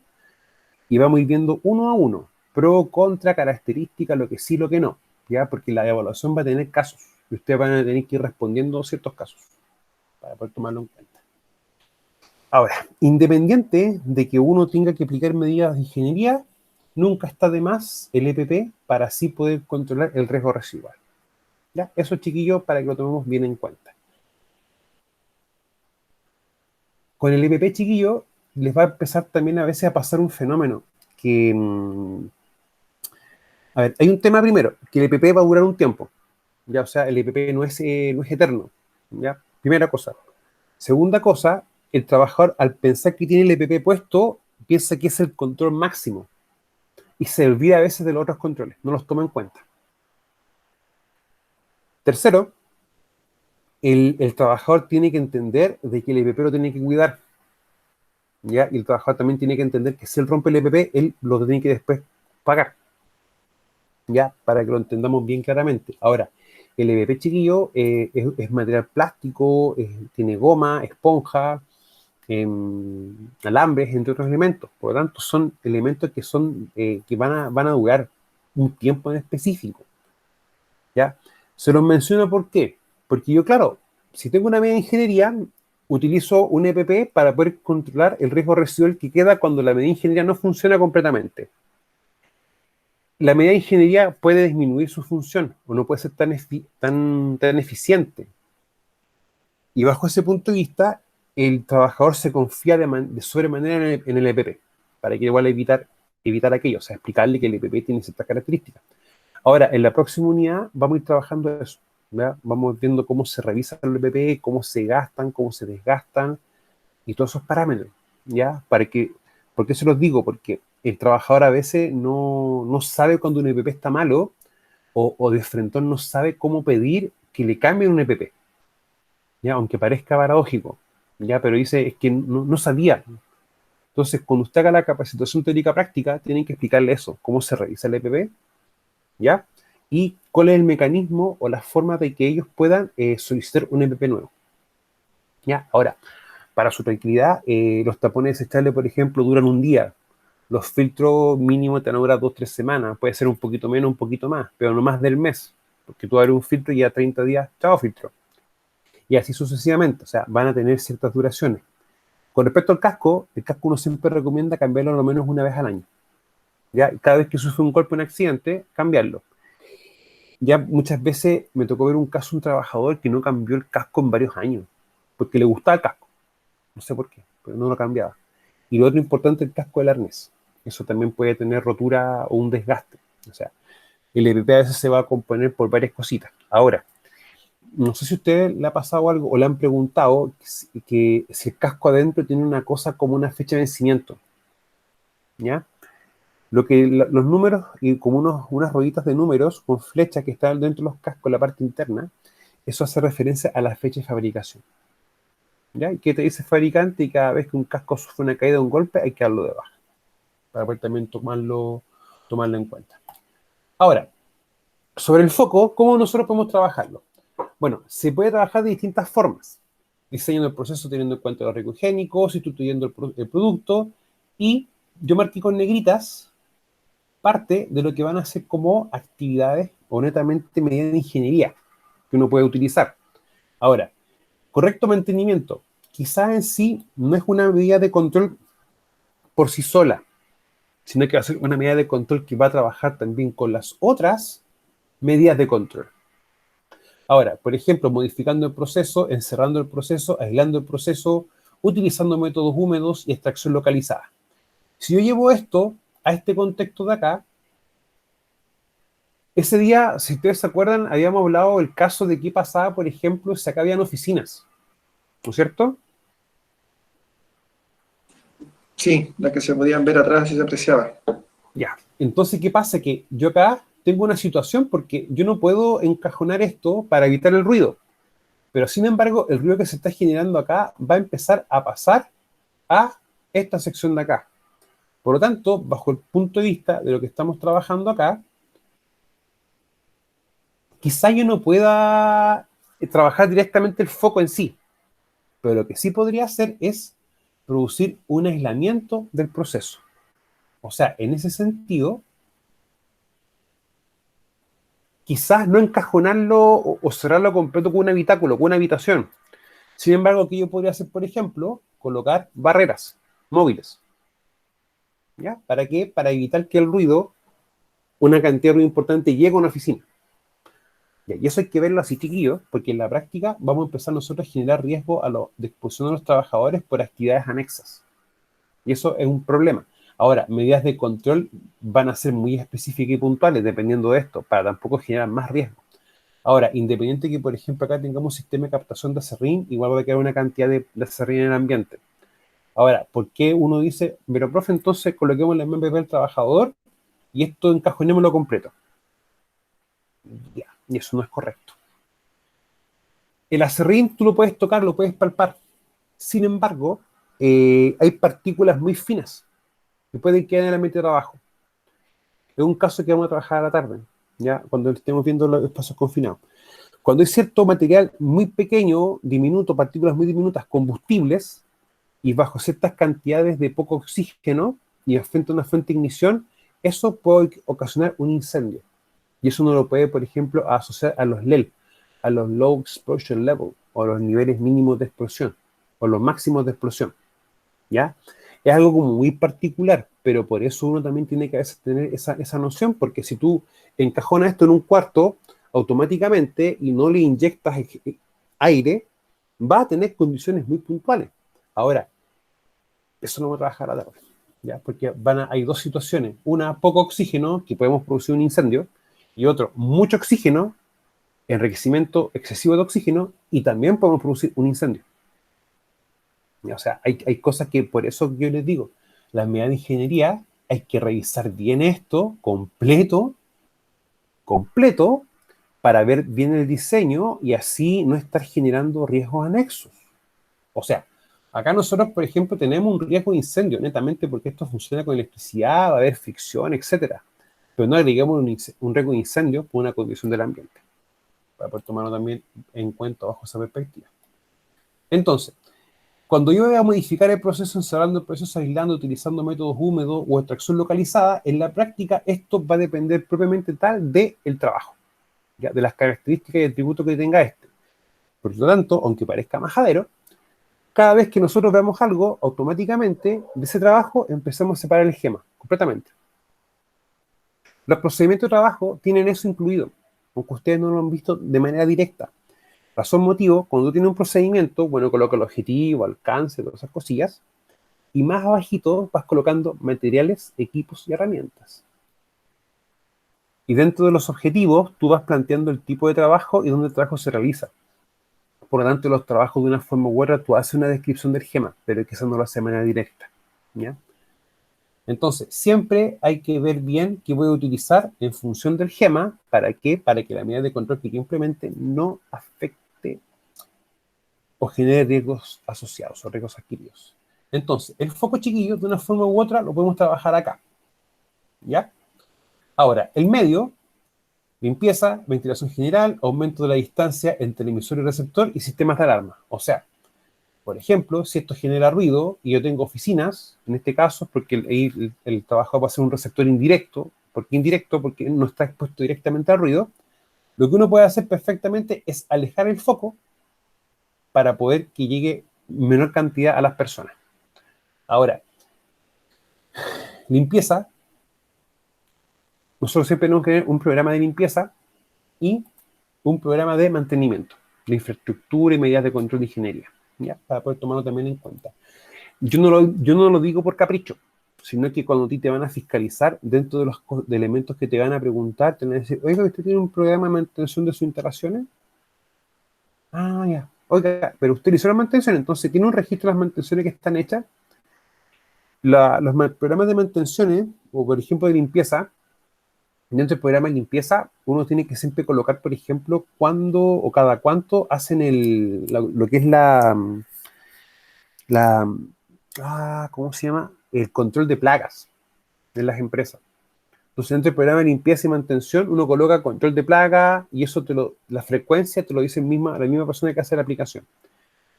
y vamos a ir viendo uno a uno, pro, contra, características, lo que sí, lo que no, ¿ya? Porque la evaluación va a tener casos, y ustedes van a tener que ir respondiendo ciertos casos, para poder tomarlo en cuenta. Ahora, independiente de que uno tenga que aplicar medidas de ingeniería, nunca está de más el EPP para así poder controlar el riesgo residual. ¿Ya? Eso, chiquillos, para que lo tomemos bien en cuenta. Con el EPP, chiquillos, les va a empezar también a veces a pasar un fenómeno que... a ver, hay un tema primero, que el EPP va a durar un tiempo. ¿Ya? O sea, el EPP no es eterno. ¿Ya? Primera cosa. Segunda cosa, el trabajador, al pensar que tiene el EPP puesto, piensa que es el control máximo. Y se olvida a veces de los otros controles, no los toma en cuenta. Tercero, el trabajador tiene que entender de que el EPP lo tiene que cuidar. ¿Ya? Y el trabajador también tiene que entender que si él rompe el EPP, él lo tiene que después pagar. ¿Ya? Para que lo entendamos bien claramente. Ahora, el EPP, chiquillo, es material plástico, tiene goma, esponja, alambres, entre otros elementos. Por lo tanto, son elementos que son que van a durar un tiempo en específico. ¿Ya? Se los menciono ¿por qué? Porque yo, claro, si tengo una media de ingeniería, utilizo un EPP para poder controlar el riesgo residual que queda cuando la medida de ingeniería no funciona completamente. La medida de ingeniería puede disminuir su función o no puede ser tan eficiente. Y bajo ese punto de vista, el trabajador se confía de sobremanera en el EPP, para que igual evitar aquello, o sea, explicarle que el EPP tiene ciertas características. Ahora, en la próxima unidad vamos a ir trabajando eso, ¿verdad? Vamos viendo cómo se revisan los EPP, cómo se gastan, cómo se desgastan, y todos esos parámetros, ¿ya? ¿Por qué se los digo? Porque el trabajador a veces no sabe cuando un EPP está malo, o de frente no sabe cómo pedir que le cambien un EPP. ¿Ya? Aunque parezca paradójico, ¿ya? Pero dice, es que no sabía. Entonces, cuando usted haga la capacitación teórica práctica, tienen que explicarle eso, cómo se revisa el EPP, ¿ya? Y cuál es el mecanismo o la forma de que ellos puedan solicitar un EPP nuevo, ¿ya? Ahora, para su tranquilidad, los tapones desechables, por ejemplo, duran un día. Los filtros mínimos te van a durar 2 o 3 semanas. Puede ser un poquito menos, un poquito más, pero no más del mes. Porque tú abres un filtro y ya 30 días, chao filtro. Y así sucesivamente, o sea, van a tener ciertas duraciones. Con respecto al casco, el casco uno siempre recomienda cambiarlo al lo menos una vez al año. ¿Ya? Cada vez que sufre un golpe o un accidente, cambiarlo. Ya muchas veces me tocó ver un caso de un trabajador que no cambió el casco en varios años, porque le gustaba el casco. No sé por qué, pero no lo cambiaba. Y lo otro importante, el casco del arnés. Eso también puede tener rotura o un desgaste. O sea, el EPP a veces se va a componer por varias cositas. Ahora, no sé si a usted le ha pasado algo o le han preguntado que si el casco adentro tiene una cosa como una fecha de vencimiento, ¿ya? Los números y como unas rueditas de números con flechas que están dentro de los cascos en la parte interna, eso hace referencia a la fecha de fabricación, ¿ya? Y que te dice el fabricante, y cada vez que un casco sufre una caída o un golpe hay que darlo de baja, para poder también tomarlo en cuenta. Ahora, sobre el foco, ¿cómo nosotros podemos trabajarlo? Bueno, se puede trabajar de distintas formas. Diseñando el proceso teniendo en cuenta los riesgos higiénicos, sustituyendo el producto, y yo marqué con negritas parte de lo que van a ser como actividades o netamente medidas de ingeniería que uno puede utilizar. Ahora, correcto mantenimiento. Quizás en sí no es una medida de control por sí sola, sino que va a ser una medida de control que va a trabajar también con las otras medidas de control. Ahora, por ejemplo, modificando el proceso, encerrando el proceso, aislando el proceso, utilizando métodos húmedos y extracción localizada. Si yo llevo esto a este contexto de acá, Ese día, si ustedes se acuerdan, habíamos hablado del caso de qué pasaba, por ejemplo, si acá habían oficinas, ¿no es cierto? Sí, las que se podían ver atrás y se apreciaba. Ya. Entonces, ¿qué pasa? Que yo acá tengo una situación porque yo no puedo encajonar esto para evitar el ruido. Pero sin embargo, el ruido que se está generando acá va a empezar a pasar a esta sección de acá. Por lo tanto, bajo el punto de vista de lo que estamos trabajando acá, quizá yo no pueda trabajar directamente el foco en sí, pero lo que sí podría hacer es producir un aislamiento del proceso. O sea, en ese sentido, quizás no encajonarlo o cerrarlo completo con un habitáculo, con una habitación. Sin embargo, ¿qué yo podría hacer, por ejemplo? Colocar barreras móviles. ¿Ya? ¿Para qué? Para evitar que el ruido, una cantidad de ruido importante, llegue a una oficina. ¿Ya? Y eso hay que verlo así, chiquillos, porque en la práctica vamos a empezar nosotros a generar riesgo a la exposición de los trabajadores por actividades anexas. Y eso es un problema. Ahora, medidas de control van a ser muy específicas y puntuales, dependiendo de esto, para tampoco generar más riesgo. Ahora, independiente que, por ejemplo, acá tengamos un sistema de captación de acerrín, igual va a quedar una cantidad de acerrín en el ambiente. Ahora, ¿por qué uno dice, pero profe, entonces coloquemos el MMP del trabajador y esto encajonémoslo completo? Ya, y eso no es correcto. El acerrín tú lo puedes tocar, lo puedes palpar. Sin embargo, hay partículas muy finas que pueden quedar en el ambiente de trabajo. Es un caso que vamos a trabajar a la tarde, ya cuando estemos viendo los espacios confinados. Cuando hay cierto material muy pequeño, diminuto, partículas muy diminutas, combustibles, y bajo ciertas cantidades de poco oxígeno, y frente a una fuente de ignición, eso puede ocasionar un incendio. Y eso uno lo puede, por ejemplo, asociar a los LEL, a los Low Explosion Level, o a los niveles mínimos de explosión, o los máximos de explosión, ¿ya? Es algo como muy particular, pero por eso uno también tiene que a veces tener esa noción, porque si tú encajonas esto en un cuarto, automáticamente, y no le inyectas aire, va a tener condiciones muy puntuales. Ahora, eso no va a trabajar a la tarde, ¿ya? Porque hay dos situaciones. Una, poco oxígeno, que podemos producir un incendio, y otro, mucho oxígeno, enriquecimiento excesivo de oxígeno, y también podemos producir un incendio. O sea, hay cosas que por eso yo les digo, las medidas de ingeniería hay que revisar bien esto, completo, para ver bien el diseño y así no estar generando riesgos anexos. O sea, acá nosotros, por ejemplo, tenemos un riesgo de incendio, netamente porque esto funciona con electricidad, va a haber fricción, etcétera. Pero no agregamos un riesgo de incendio por una condición del ambiente, para poder tomarlo también en cuenta bajo esa perspectiva. Entonces, cuando yo voy a modificar el proceso encerrando el proceso, aislando, utilizando métodos húmedos o extracción localizada, en la práctica esto va a depender propiamente tal del trabajo, ¿ya? De las características y atributos que tenga este. Por lo tanto, aunque parezca majadero, cada vez que nosotros veamos algo, automáticamente de ese trabajo empezamos a separar el gema completamente. Los procedimientos de trabajo tienen eso incluido, aunque ustedes no lo han visto de manera directa. Razón, motivo, cuando tú tienes un procedimiento, bueno, coloca el objetivo, alcance, todas esas cosillas, y más abajito vas colocando materiales, equipos y herramientas. Y dentro de los objetivos, tú vas planteando el tipo de trabajo y dónde el trabajo se realiza. Por lo tanto, los trabajos de una forma u otra, tú haces una descripción del gema, pero quizás no lo hace de manera directa, ¿ya? Entonces, siempre hay que ver bien qué voy a utilizar en función del gema. ¿Para qué? Para que la medida de control que yo implemente no afecte o genere riesgos asociados o riesgos adquiridos. Entonces, el foco chiquillo, de una forma u otra, lo podemos trabajar acá, ¿ya? Ahora, el medio, limpieza, ventilación general, aumento de la distancia entre el emisor y receptor y sistemas de alarma. O sea, por ejemplo, si esto genera ruido y yo tengo oficinas, en este caso, porque el trabajador va a ser un receptor indirecto. ¿Por qué indirecto? Porque no está expuesto directamente al ruido. Lo que uno puede hacer perfectamente es alejar el foco para poder que llegue menor cantidad a las personas. Ahora, limpieza. Nosotros siempre tenemos que tener un programa de limpieza y un programa de mantenimiento, de infraestructura y medidas de control de ingeniería, ¿ya? Para poder tomarlo también en cuenta. Yo no lo digo por capricho. sino que cuando a ti te van a fiscalizar, dentro de los de elementos que te van a preguntar, te van a decir, oiga, ¿usted tiene un programa de mantención de sus instalaciones? Ah, ya. Oiga, pero usted hizo la mantención, entonces tiene un registro de las mantenciones que están hechas. Programas de mantenciones, o por ejemplo de limpieza, dentro del programa de limpieza, uno tiene que siempre colocar, por ejemplo, cuándo o cada cuánto hacen lo que es ¿cómo se llama? El control de plagas en las empresas. Entonces, dentro del programa de limpieza y mantención, uno coloca control de plaga y eso la frecuencia te lo dice la misma persona que hace la aplicación.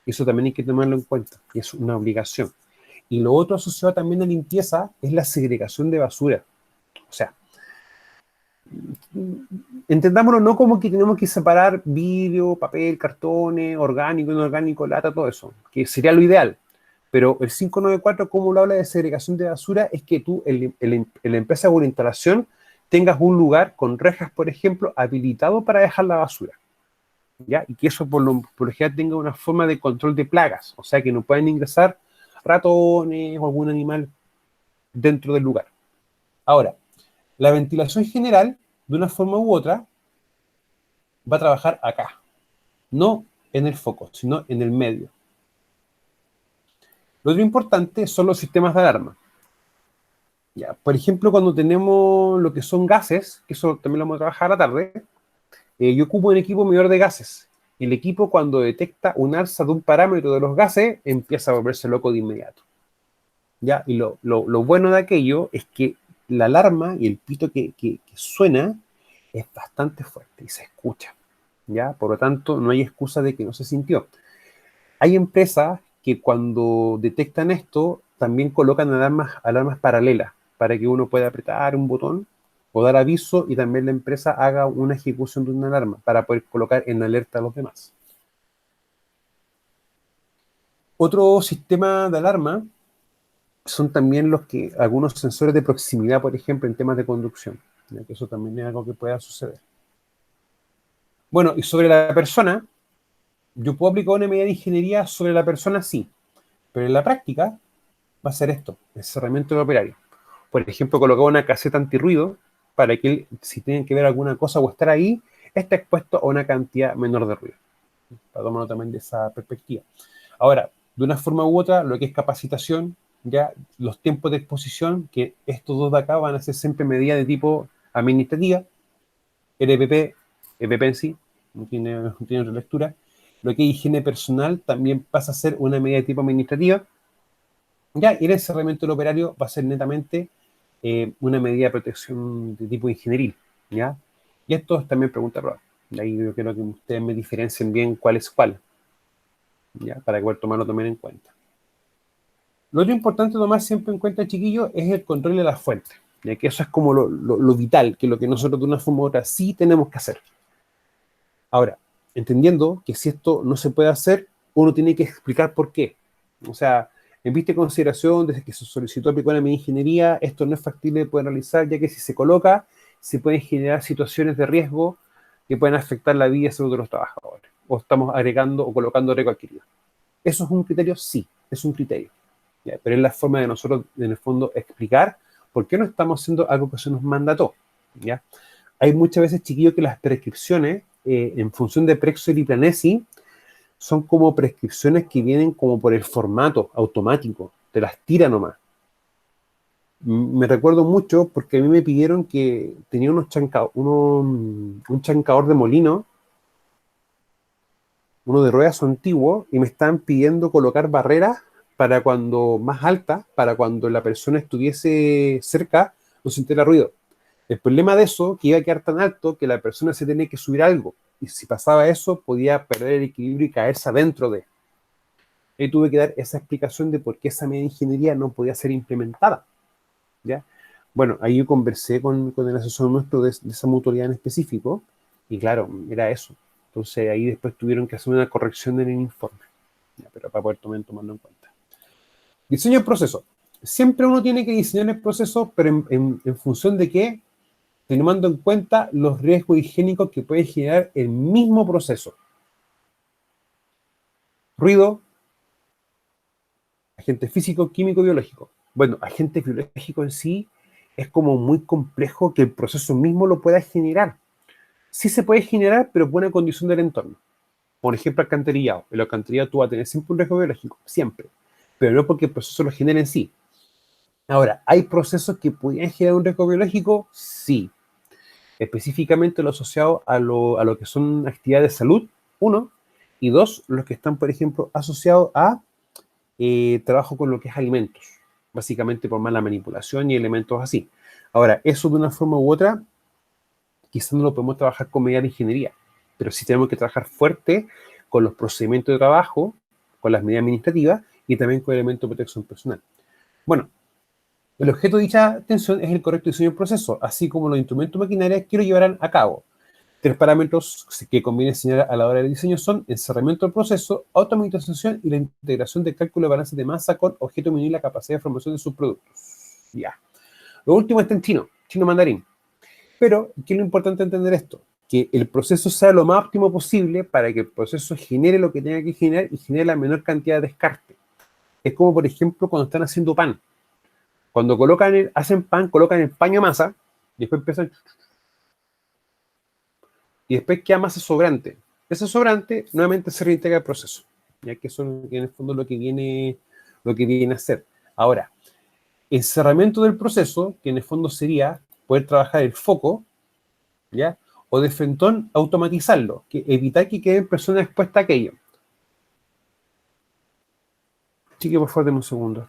Y eso también hay que tomarlo en cuenta, y es una obligación. Y lo otro asociado también a limpieza es la segregación de basura. O sea, entendámoslo no como que tenemos que separar vidrio, papel, cartones, orgánico, inorgánico, lata, todo eso, que sería lo ideal. Pero el 594, como lo habla de segregación de basura, es que tú, en la empresa o la instalación, tengas un lugar con rejas, por ejemplo, habilitado para dejar la basura. ¿Ya? Y que eso por lo general tenga una forma de control de plagas, o sea que no pueden ingresar ratones o algún animal dentro del lugar. Ahora, la ventilación general, de una forma u otra, va a trabajar acá, no en el foco, sino en el medio. Lo otro importante son los sistemas de alarma. Ya, por ejemplo, cuando tenemos lo que son gases, que eso también lo vamos a trabajar a la tarde, yo ocupo un equipo medidor de gases. El equipo, cuando detecta un alza de un parámetro de los gases, empieza a volverse loco de inmediato. ¿Ya? Y lo bueno de aquello es que la alarma y el pito que suena es bastante fuerte y se escucha. ¿Ya? Por lo tanto, no hay excusa de que no se sintió. Hay empresas que cuando detectan esto, también colocan alarmas paralelas para que uno pueda apretar un botón o dar aviso y también la empresa haga una ejecución de una alarma para poder colocar en alerta a los demás. Otro sistema de alarma son también algunos sensores de proximidad, por ejemplo, en temas de conducción, ya que eso también es algo que pueda suceder. Bueno, y sobre la persona, yo puedo aplicar una medida de ingeniería sobre la persona, sí, pero en la práctica va a ser esto, el cerramiento del operario. Por ejemplo, colocar una caseta antirruido para que si tienen que ver alguna cosa o estar ahí, esté expuesto a una cantidad menor de ruido. Para tomarlo también de esa perspectiva. Ahora, de una forma u otra, lo que es capacitación, ya los tiempos de exposición, que estos dos de acá van a ser siempre medidas de tipo administrativa, RPP, EPP en sí, no tiene otra lectura. Lo que es higiene personal también pasa a ser una medida de tipo administrativa. Ya, y el encerramiento del operario va a ser netamente una medida de protección de tipo ingenieril, ¿ya? Y esto es también pregunta probada. De ahí yo quiero que ustedes me diferencien bien cuál es cuál, ¿ya? Para poder tomarlo también en cuenta. Lo otro importante tomar siempre en cuenta, chiquillos, es el control de las fuentes, ya que eso es como lo vital, que lo que nosotros de una forma u otra sí tenemos que hacer. Ahora, entendiendo que si esto no se puede hacer, uno tiene que explicar por qué. O sea, en vista de consideración, desde que se solicitó aplicar una medida de ingeniería, esto no es factible de poder realizar, ya que si se coloca, se pueden generar situaciones de riesgo que pueden afectar la vida y salud de los trabajadores. O estamos agregando o colocando riesgo adquirido. ¿Eso es un criterio? Sí, es un criterio. ¿Ya? Pero es la forma de nosotros, en el fondo, explicar por qué no estamos haciendo algo que se nos mandató. ¿Ya? Hay muchas veces, chiquillos, que las prescripciones, en función de Prexel y Planesi, son como prescripciones que vienen como por el formato automático, te las tira nomás. Me recuerdo mucho porque a mí me pidieron que tenía un chancador de molino, uno de ruedas antiguo, y me estaban pidiendo colocar barreras para cuando más altas, para cuando la persona estuviese cerca, no sintiera ruido. El problema de eso, que iba a quedar tan alto que la persona se tenía que subir a algo. Y si pasaba eso, podía perder el equilibrio y caerse adentro de. Y tuve que dar esa explicación de por qué esa medida de ingeniería no podía ser implementada. ¿Ya? Bueno, ahí yo conversé con el asesor nuestro de esa mutualidad en específico, y claro, era eso. Entonces ahí después tuvieron que hacer una corrección en el informe. ¿Ya? Pero para poder tomarlo en cuenta. Diseño del proceso. Siempre uno tiene que diseñar el proceso, pero en función de qué, tomando en cuenta los riesgos higiénicos que puede generar el mismo proceso. Ruido, agente físico, químico, biológico. Bueno, agente biológico en sí es como muy complejo que el proceso mismo lo pueda generar. Sí se puede generar, pero por una condición del entorno. Por ejemplo, alcantarillado. El alcantarillado tú vas a tener siempre un riesgo biológico, siempre. Pero no porque el proceso lo genere en sí. Ahora, ¿hay procesos que podrían generar un riesgo biológico? Sí. Específicamente lo asociado a lo que son actividades de salud, uno. Y dos, los que están, por ejemplo, asociados a trabajo con lo que es alimentos. Básicamente por mala manipulación y elementos así. Ahora, eso de una forma u otra, quizás no lo podemos trabajar con medidas de ingeniería, pero sí tenemos que trabajar fuerte con los procedimientos de trabajo, con las medidas administrativas y también con elementos de protección personal. Bueno, el objeto de dicha atención es el correcto diseño del proceso, así como los instrumentos maquinarias que lo llevarán a cabo. Tres parámetros que conviene señalar a la hora del diseño son encerramiento del proceso, automatización y la integración del cálculo de balance de masa con objeto medir la capacidad de formación de sus productos. Ya. Lo último está en chino mandarín. Pero, ¿qué es lo importante entender esto? Que el proceso sea lo más óptimo posible para que el proceso genere lo que tenga que generar y genere la menor cantidad de descarte. Es como, por ejemplo, cuando están haciendo pan. Cuando hacen pan, colocan el paño a masa y después empiezan. Y después queda masa sobrante. Ese sobrante nuevamente se reintegra al proceso. Ya que eso en el fondo es lo que viene a hacer. Ahora, encerramiento del proceso, que en el fondo sería poder trabajar el foco, ¿ya? O de frentón automatizarlo, que evitar que queden personas expuestas a aquello. Chique, por favor, deme un segundo.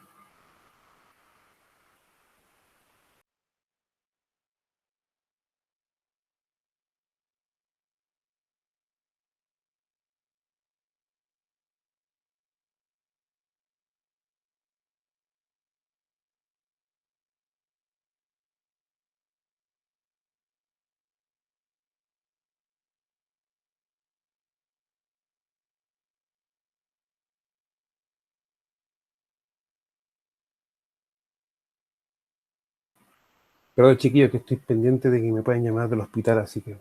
Perdón, chiquillos, que estoy pendiente de que me puedan llamar del hospital, así que,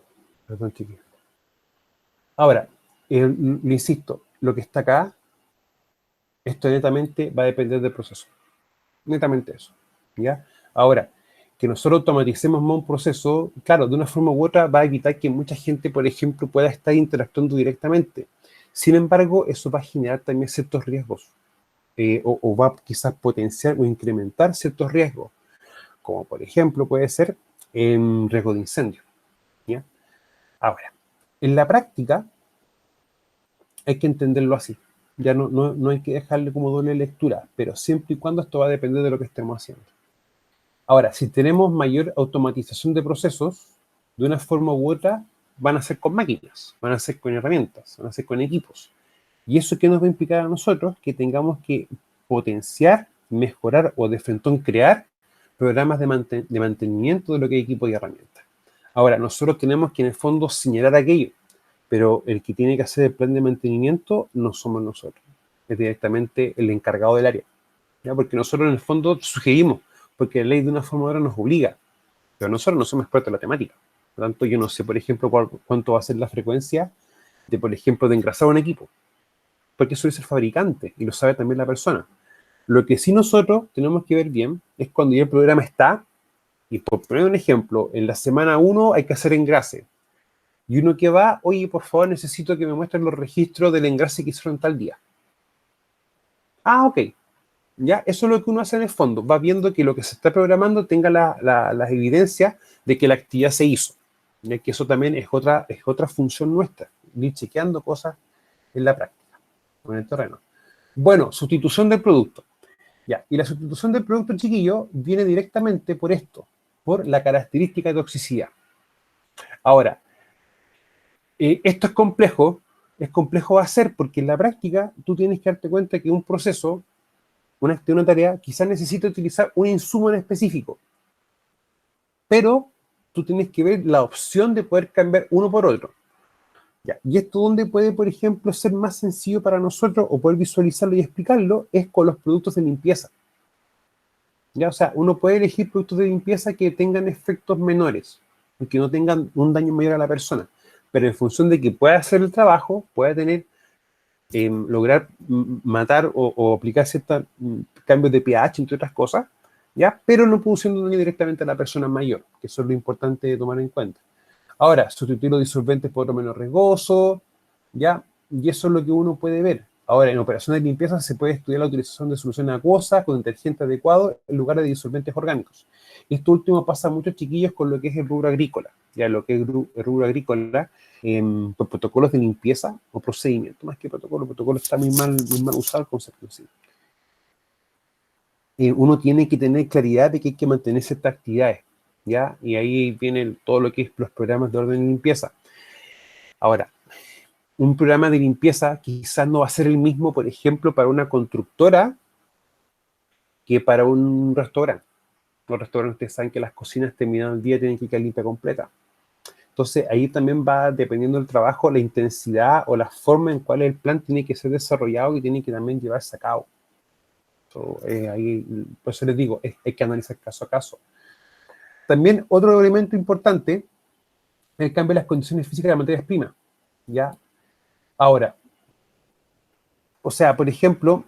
perdón, chiquillos. Ahora, le insisto, lo que está acá, esto netamente va a depender del proceso. Netamente eso, ¿ya? Ahora, que nosotros automaticemos más un proceso, claro, de una forma u otra va a evitar que mucha gente, por ejemplo, pueda estar interactuando directamente. Sin embargo, eso va a generar también ciertos riesgos, o va quizás potenciar o incrementar ciertos riesgos, como por ejemplo puede ser en riesgo de incendio, ¿ya? Ahora, en la práctica hay que entenderlo así. Ya no hay que dejarle como doble lectura, pero siempre y cuando esto va a depender de lo que estemos haciendo. Ahora, si tenemos mayor automatización de procesos, de una forma u otra, van a ser con máquinas, van a ser con herramientas, van a ser con equipos. ¿Y eso qué nos va a implicar a nosotros? Que tengamos que potenciar, mejorar o de frentón crear programas de mantenimiento de lo que es equipo y herramientas. Ahora, nosotros tenemos que en el fondo señalar aquello, pero el que tiene que hacer el plan de mantenimiento no somos nosotros, es directamente el encargado del área, ¿ya? Porque nosotros en el fondo sugerimos, porque la ley de una forma u otra nos obliga, pero nosotros no somos expertos en la temática. Por lo tanto, yo no sé, por ejemplo, cuánto va a ser la frecuencia de, por ejemplo, de engrasar un equipo, porque eso es el fabricante y lo sabe también la persona. Lo que sí nosotros tenemos que ver bien es cuando ya el programa está, y por poner un ejemplo, en la semana 1 hay que hacer engrase, y uno que va, oye, por favor, necesito que me muestren los registros del engrase que hicieron tal día. Ah, ok. Ya, eso es lo que uno hace en el fondo. Va viendo que lo que se está programando tenga las evidencias de que la actividad se hizo. Ya que eso también es otra función nuestra, ir chequeando cosas en la práctica, en el terreno. Bueno, sustitución del producto. Ya, y la sustitución del producto, chiquillo, viene directamente por esto, por la característica de toxicidad. Ahora, esto es complejo de hacer porque en la práctica tú tienes que darte cuenta que un proceso, una tarea, quizás necesita utilizar un insumo en específico, pero tú tienes que ver la opción de poder cambiar uno por otro. Ya, y esto donde puede, por ejemplo, ser más sencillo para nosotros o poder visualizarlo y explicarlo es con los productos de limpieza. Ya, o sea, uno puede elegir productos de limpieza que tengan efectos menores y que no tengan un daño mayor a la persona, pero en función de que pueda hacer el trabajo, pueda tener lograr matar o aplicar ciertos cambios de pH, entre otras cosas, ¿ya? Pero no produciendo daño directamente a la persona mayor, que eso es lo importante de tomar en cuenta. Ahora, sustituir los disolventes por otro menos riesgoso, ¿ya? Y eso es lo que uno puede ver. Ahora, en operaciones de limpieza se puede estudiar la utilización de soluciones acuosas con detergente adecuado en lugar de disolventes orgánicos. Esto último pasa a muchos chiquillos con lo que es el rubro agrícola. Ya lo que es el rubro agrícola, por protocolos de limpieza o procedimientos, más que protocolo está muy mal usado el concepto en sí. Uno tiene que tener claridad de que hay que mantener ciertas actividades, ¿ya? Y ahí viene todo lo que es los programas de orden de limpieza. Ahora, un programa de limpieza quizás no va a ser el mismo, por ejemplo, para una constructora que para un restaurante. Los restaurantes, ustedes saben que las cocinas terminadas el día tienen que quedar limpia completa. Entonces, ahí también va, dependiendo del trabajo, la intensidad o la forma en cual el plan tiene que ser desarrollado y tiene que también llevarse a cabo. Ahí, por eso les digo, hay que analizar caso a caso. También otro elemento importante es el cambio de las condiciones físicas de las materias primas, ¿ya? Ahora, o sea, por ejemplo,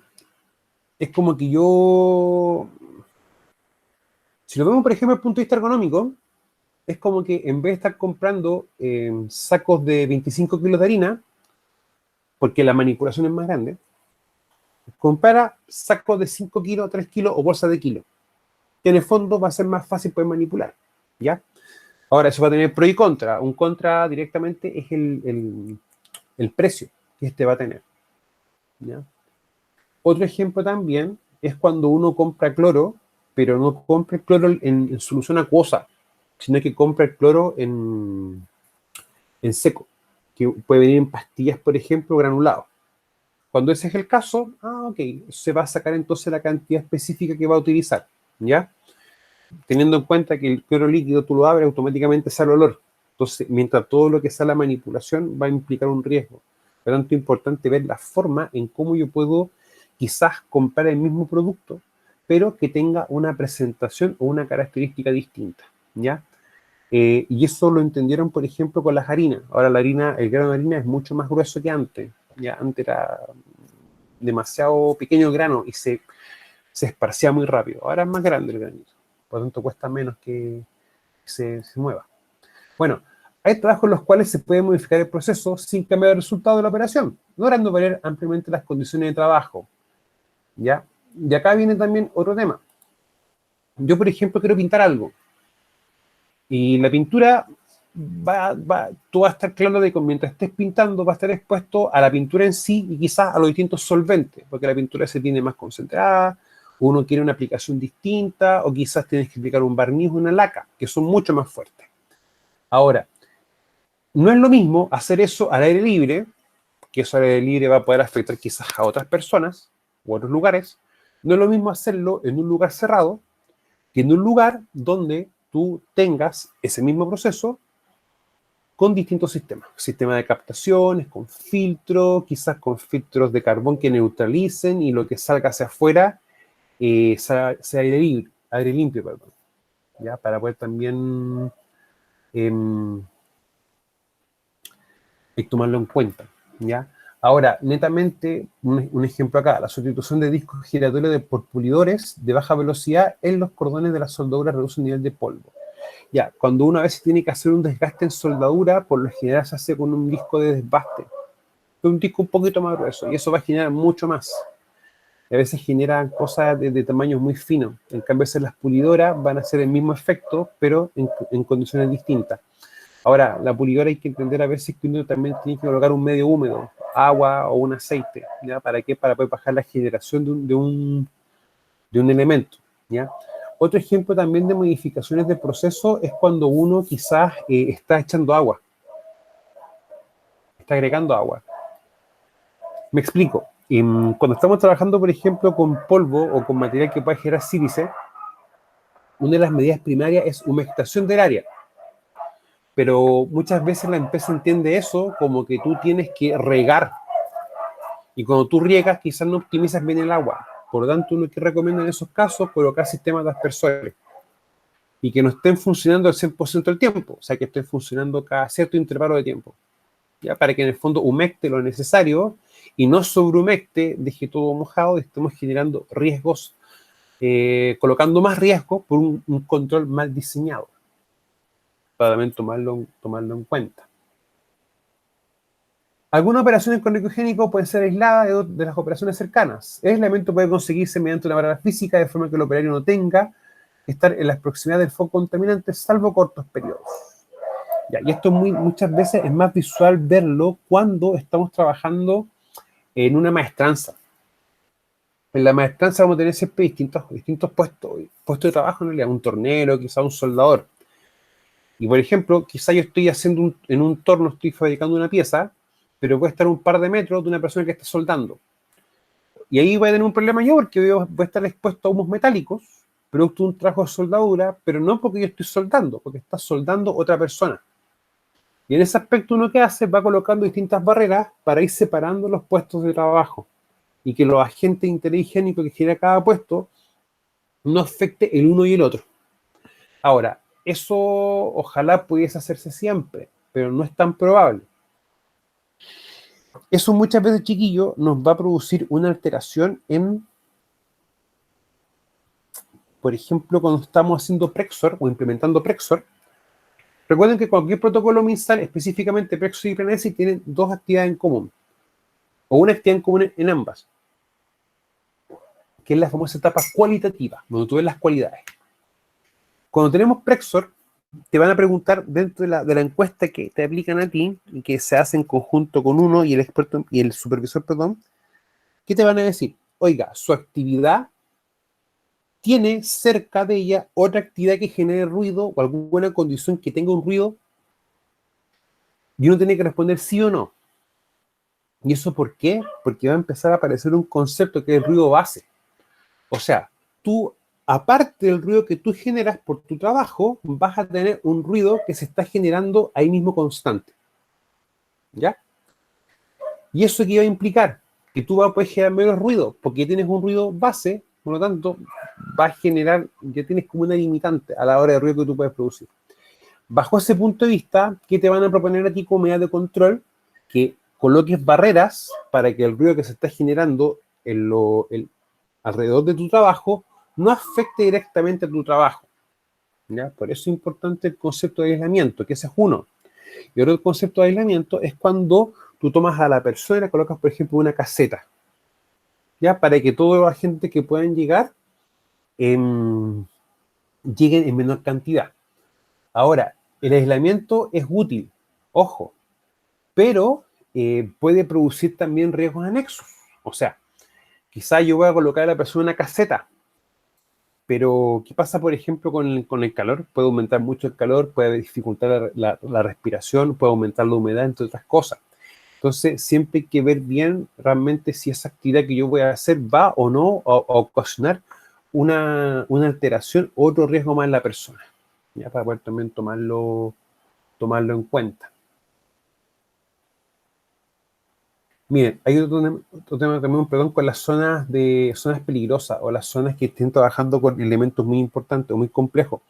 es como que yo, si lo vemos, por ejemplo, desde el punto de vista ergonómico, es como que en vez de estar comprando sacos de 25 kilos de harina, porque la manipulación es más grande, compara sacos de 5 kilos, 3 kilos o bolsas de kilo, que en el fondo va a ser más fácil poder manipular, ¿ya? Ahora, eso va a tener pro y contra. Un contra directamente es el precio que este va a tener, ¿ya? Otro ejemplo también es cuando uno compra cloro, pero no compra el cloro en solución acuosa, sino que compra el cloro en seco, que puede venir en pastillas, por ejemplo, granulados. Cuando ese es el caso, ok, se va a sacar entonces la cantidad específica que va a utilizar, ¿ya? Teniendo en cuenta que el cloro líquido tú lo abres, automáticamente sale olor. Entonces, mientras todo lo que sea la manipulación va a implicar un riesgo. Por lo tanto, es importante ver la forma en cómo yo puedo quizás comprar el mismo producto, pero que tenga una presentación o una característica distinta, ¿ya? Y eso lo entendieron, por ejemplo, con las harinas. Ahora la harina, el grano de harina es mucho más grueso que antes. Ya antes era demasiado pequeño el grano y se esparcía muy rápido. Ahora es más grande el granito. Por lo tanto, cuesta menos que se mueva. Bueno, hay trabajos en los cuales se puede modificar el proceso sin cambiar el resultado de la operación, logrando variar ampliamente las condiciones de trabajo, ¿ya? Y acá viene también otro tema. Yo, por ejemplo, quiero pintar algo. Y la pintura tú vas a estar claro de que mientras estés pintando va a estar expuesto a la pintura en sí y quizás a los distintos solventes, porque la pintura se tiene más concentrada, uno quiere una aplicación distinta, o quizás tienes que aplicar un barniz o una laca, que son mucho más fuertes. Ahora, no es lo mismo hacer eso al aire libre, que eso al aire libre va a poder afectar quizás a otras personas u otros lugares. No es lo mismo hacerlo en un lugar cerrado que en un lugar donde tú tengas ese mismo proceso con distintos sistemas. Sistema de captaciones, con filtros, quizás con filtros de carbón que neutralicen y lo que salga hacia afuera sea aire limpio, perdón, ¿ya? Para poder también tomarlo en cuenta, ¿ya? Ahora, netamente, un ejemplo acá, la sustitución de discos giratorios por pulidores de baja velocidad en los cordones de la soldadura reduce el nivel de polvo. Ya, cuando uno a veces tiene que hacer un desgaste en soldadura, por lo general se hace con un disco de desbaste, un disco un poquito más grueso, y eso va a generar mucho más. A veces generan cosas de tamaños muy finos. En cambio, las pulidoras van a hacer el mismo efecto, pero en condiciones distintas. Ahora, la pulidora hay que entender a veces que uno también tiene que colocar un medio húmedo, agua o un aceite, ¿ya? ¿Para qué? Para poder bajar la generación de un elemento, ¿ya? Otro ejemplo también de modificaciones del proceso es cuando uno quizás está echando agua, está agregando agua. Me explico. Cuando estamos trabajando, por ejemplo, con polvo o con material que puede generar sílice, una de las medidas primarias es humectación del área. Pero muchas veces la empresa entiende eso como que tú tienes que regar. Y cuando tú riegas, quizás no optimizas bien el agua. Por lo tanto, uno que recomienda en esos casos colocar sistemas de aspersores y que no estén funcionando al 100% del tiempo, o sea, que estén funcionando cada cierto intervalo de tiempo, ¿ya? Para que en el fondo humecte lo necesario y no sobrehumecte, deje todo mojado y estemos generando riesgos, colocando más riesgo por un control mal diseñado, para también tomarlo en cuenta. Algunas operaciones con ecogénico pueden ser aisladas de las operaciones cercanas. El aislamiento puede conseguirse mediante una barrera física de forma que el operario no tenga que estar en las proximidades del foco contaminante, salvo cortos periodos. Ya, y esto muchas veces es más visual verlo cuando estamos trabajando en una maestranza. En la maestranza vamos a tener siempre distintos puestos de trabajo, en realidad, un tornero, quizá un soldador. Y por ejemplo, quizá yo estoy haciendo en un torno, estoy fabricando una pieza, pero puede estar un par de metros de una persona que está soldando. Y ahí voy a tener un problema yo, porque voy a estar expuesto a humos metálicos, producto de un trabajo de soldadura, pero no porque yo estoy soldando, porque está soldando otra persona. Y en ese aspecto uno que hace va colocando distintas barreras para ir separando los puestos de trabajo y que los agentes de interés higiénico que genera cada puesto no afecte el uno y el otro. Ahora, eso ojalá pudiese hacerse siempre, pero no es tan probable. Eso muchas veces, chiquillo, nos va a producir una alteración en, por ejemplo, cuando estamos haciendo Prexor o implementando Prexor. Recuerden que cualquier protocolo MinSal, específicamente Prexor y Prenesi, tienen dos actividades en común, o una actividad en común en ambas, que es la famosa etapa cualitativa, donde tú ves las cualidades. Cuando tenemos Prexor, te van a preguntar dentro de la encuesta que te aplican a ti y que se hace en conjunto con uno y el experto y el supervisor, perdón, ¿qué te van a decir? Oiga, su actividad tiene cerca de ella otra actividad que genere ruido o alguna condición que tenga un ruido, y uno tiene que responder sí o no. ¿Y eso por qué? Porque va a empezar a aparecer un concepto que es el ruido base. O sea, tú, aparte del ruido que tú generas por tu trabajo, vas a tener un ruido que se está generando ahí mismo constante. ¿Ya? ¿Y eso qué va a implicar? Que tú vas a poder generar menos ruido, porque tienes un ruido base, por lo tanto, va a generar, ya tienes como una limitante a la hora de ruido que tú puedes producir. Bajo ese punto de vista, ¿qué te van a proponer a ti como medida de control? Que coloques barreras para que el ruido que se está generando alrededor de tu trabajo no afecte directamente a tu trabajo. ¿Ya? Por eso es importante el concepto de aislamiento, que ese es uno. Y otro concepto de aislamiento es cuando tú tomas a la persona y la colocas, por ejemplo, en una caseta, ¿ya? Para que toda la gente que puedan llegar lleguen en menor cantidad. Ahora, el aislamiento es útil, ojo, pero puede producir también riesgos anexos. O sea, quizá yo voy a colocar a la persona en una caseta, pero ¿qué pasa, por ejemplo, con el calor? Puede aumentar mucho el calor, puede dificultar la respiración, puede aumentar la humedad, entre otras cosas. Entonces, siempre hay que ver bien realmente si esa actividad que yo voy a hacer va o no a ocasionar una alteración o otro riesgo más en la persona, ya para poder también tomarlo en cuenta. Miren, hay otro tema también, perdón, con las zonas peligrosas o las zonas que estén trabajando con elementos muy importantes o muy complejos.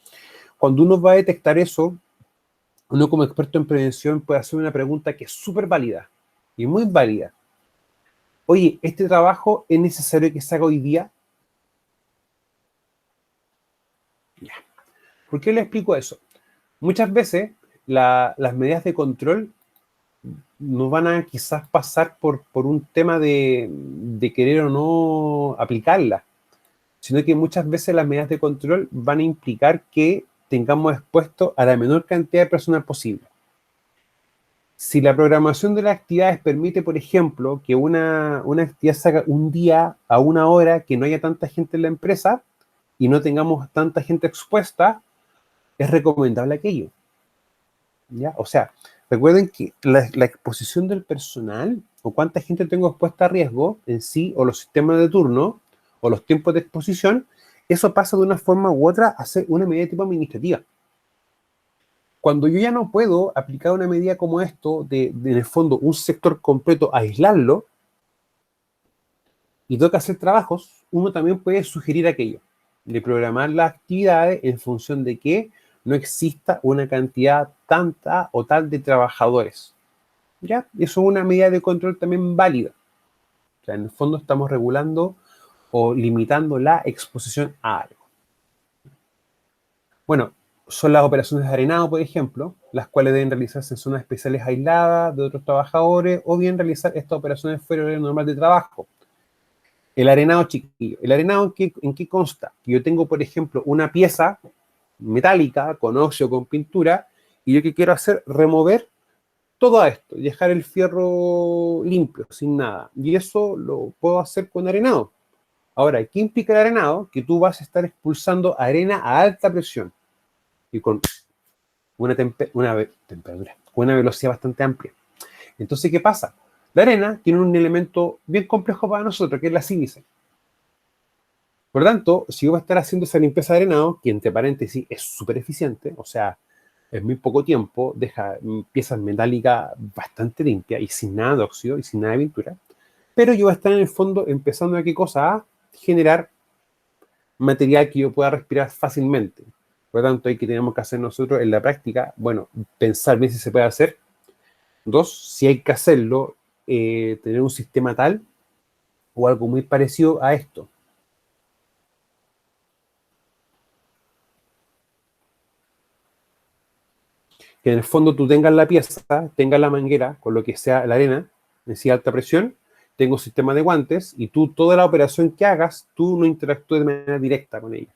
Cuando uno va a detectar eso, uno como experto en prevención puede hacer una pregunta que es súper válida y muy válida. Oye, ¿este trabajo es necesario que se haga hoy día? Ya. ¿Por qué le explico eso? Muchas veces las medidas de control no van a quizás pasar por un tema de querer o no aplicarlas, sino que muchas veces las medidas de control van a implicar que tengamos expuesto a la menor cantidad de personas posible. Si la programación de las actividades permite, por ejemplo, que una actividad se haga un día a una hora, que no haya tanta gente en la empresa y no tengamos tanta gente expuesta, es recomendable aquello. ¿Ya? O sea, recuerden que la exposición del personal o cuánta gente tengo expuesta a riesgo en sí, o los sistemas de turno, o los tiempos de exposición, eso pasa de una forma u otra a ser una medida de tipo administrativa. Cuando yo ya no puedo aplicar una medida como esto, en el fondo, un sector completo, aislarlo, y tengo que hacer trabajos, uno también puede sugerir aquello, de programar las actividades en función de que no exista una cantidad tanta o tal de trabajadores. ¿Ya? Eso es una medida de control también válida. O sea, en el fondo estamos regulando o limitando la exposición a algo. Bueno, son las operaciones de arenado, por ejemplo, las cuales deben realizarse en zonas especiales aisladas de otros trabajadores, o bien realizar estas operaciones fuera del horario normal de trabajo. El arenado, chiquillo. ¿El arenado en qué consta? Que yo tengo, por ejemplo, una pieza metálica con óxido, con pintura, y yo qué quiero hacer, remover todo esto, y dejar el fierro limpio, sin nada. Y eso lo puedo hacer con arenado. Ahora, ¿qué implica el arenado? Que tú vas a estar expulsando arena a alta presión y con temperatura, con una velocidad bastante amplia. Entonces, ¿qué pasa? La arena tiene un elemento bien complejo para nosotros, que es la sílice. Por lo tanto, si yo voy a estar haciendo esa limpieza de arenado, que entre paréntesis es súper eficiente, o sea, en muy poco tiempo deja piezas metálicas bastante limpias y sin nada de óxido y sin nada de pintura, pero yo voy a estar en el fondo empezando a qué cosa, a generar material que yo pueda respirar fácilmente. Por lo tanto, hay que tenemos que hacer nosotros en la práctica, bueno, pensar bien si se puede hacer. Dos, si hay que hacerlo, tener un sistema tal o algo muy parecido a esto. Que en el fondo tú tengas la pieza, tengas la manguera, con lo que sea la arena, en alta presión, tengo un sistema de guantes y tú, toda la operación que hagas, tú no interactúes de manera directa con ella.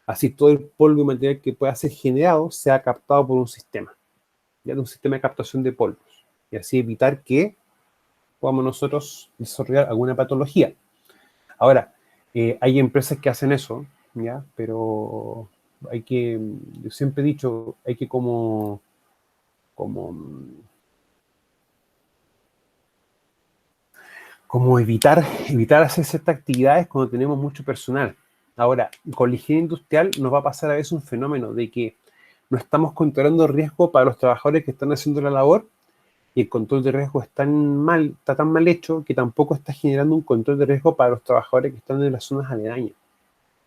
Así todo el polvo y material que pueda ser generado sea captado por un sistema, ya de un sistema de captación de polvos. Y así evitar que podamos nosotros desarrollar alguna patología. Ahora, hay empresas que hacen eso, ¿ya? Pero hay que, yo siempre he dicho, hay que como evitar hacer ciertas actividades cuando tenemos mucho personal. Ahora, con la higiene industrial nos va a pasar a veces un fenómeno de que no estamos controlando riesgo para los trabajadores que están haciendo la labor y el control de riesgo está tan mal hecho que tampoco está generando un control de riesgo para los trabajadores que están en las zonas aledañas,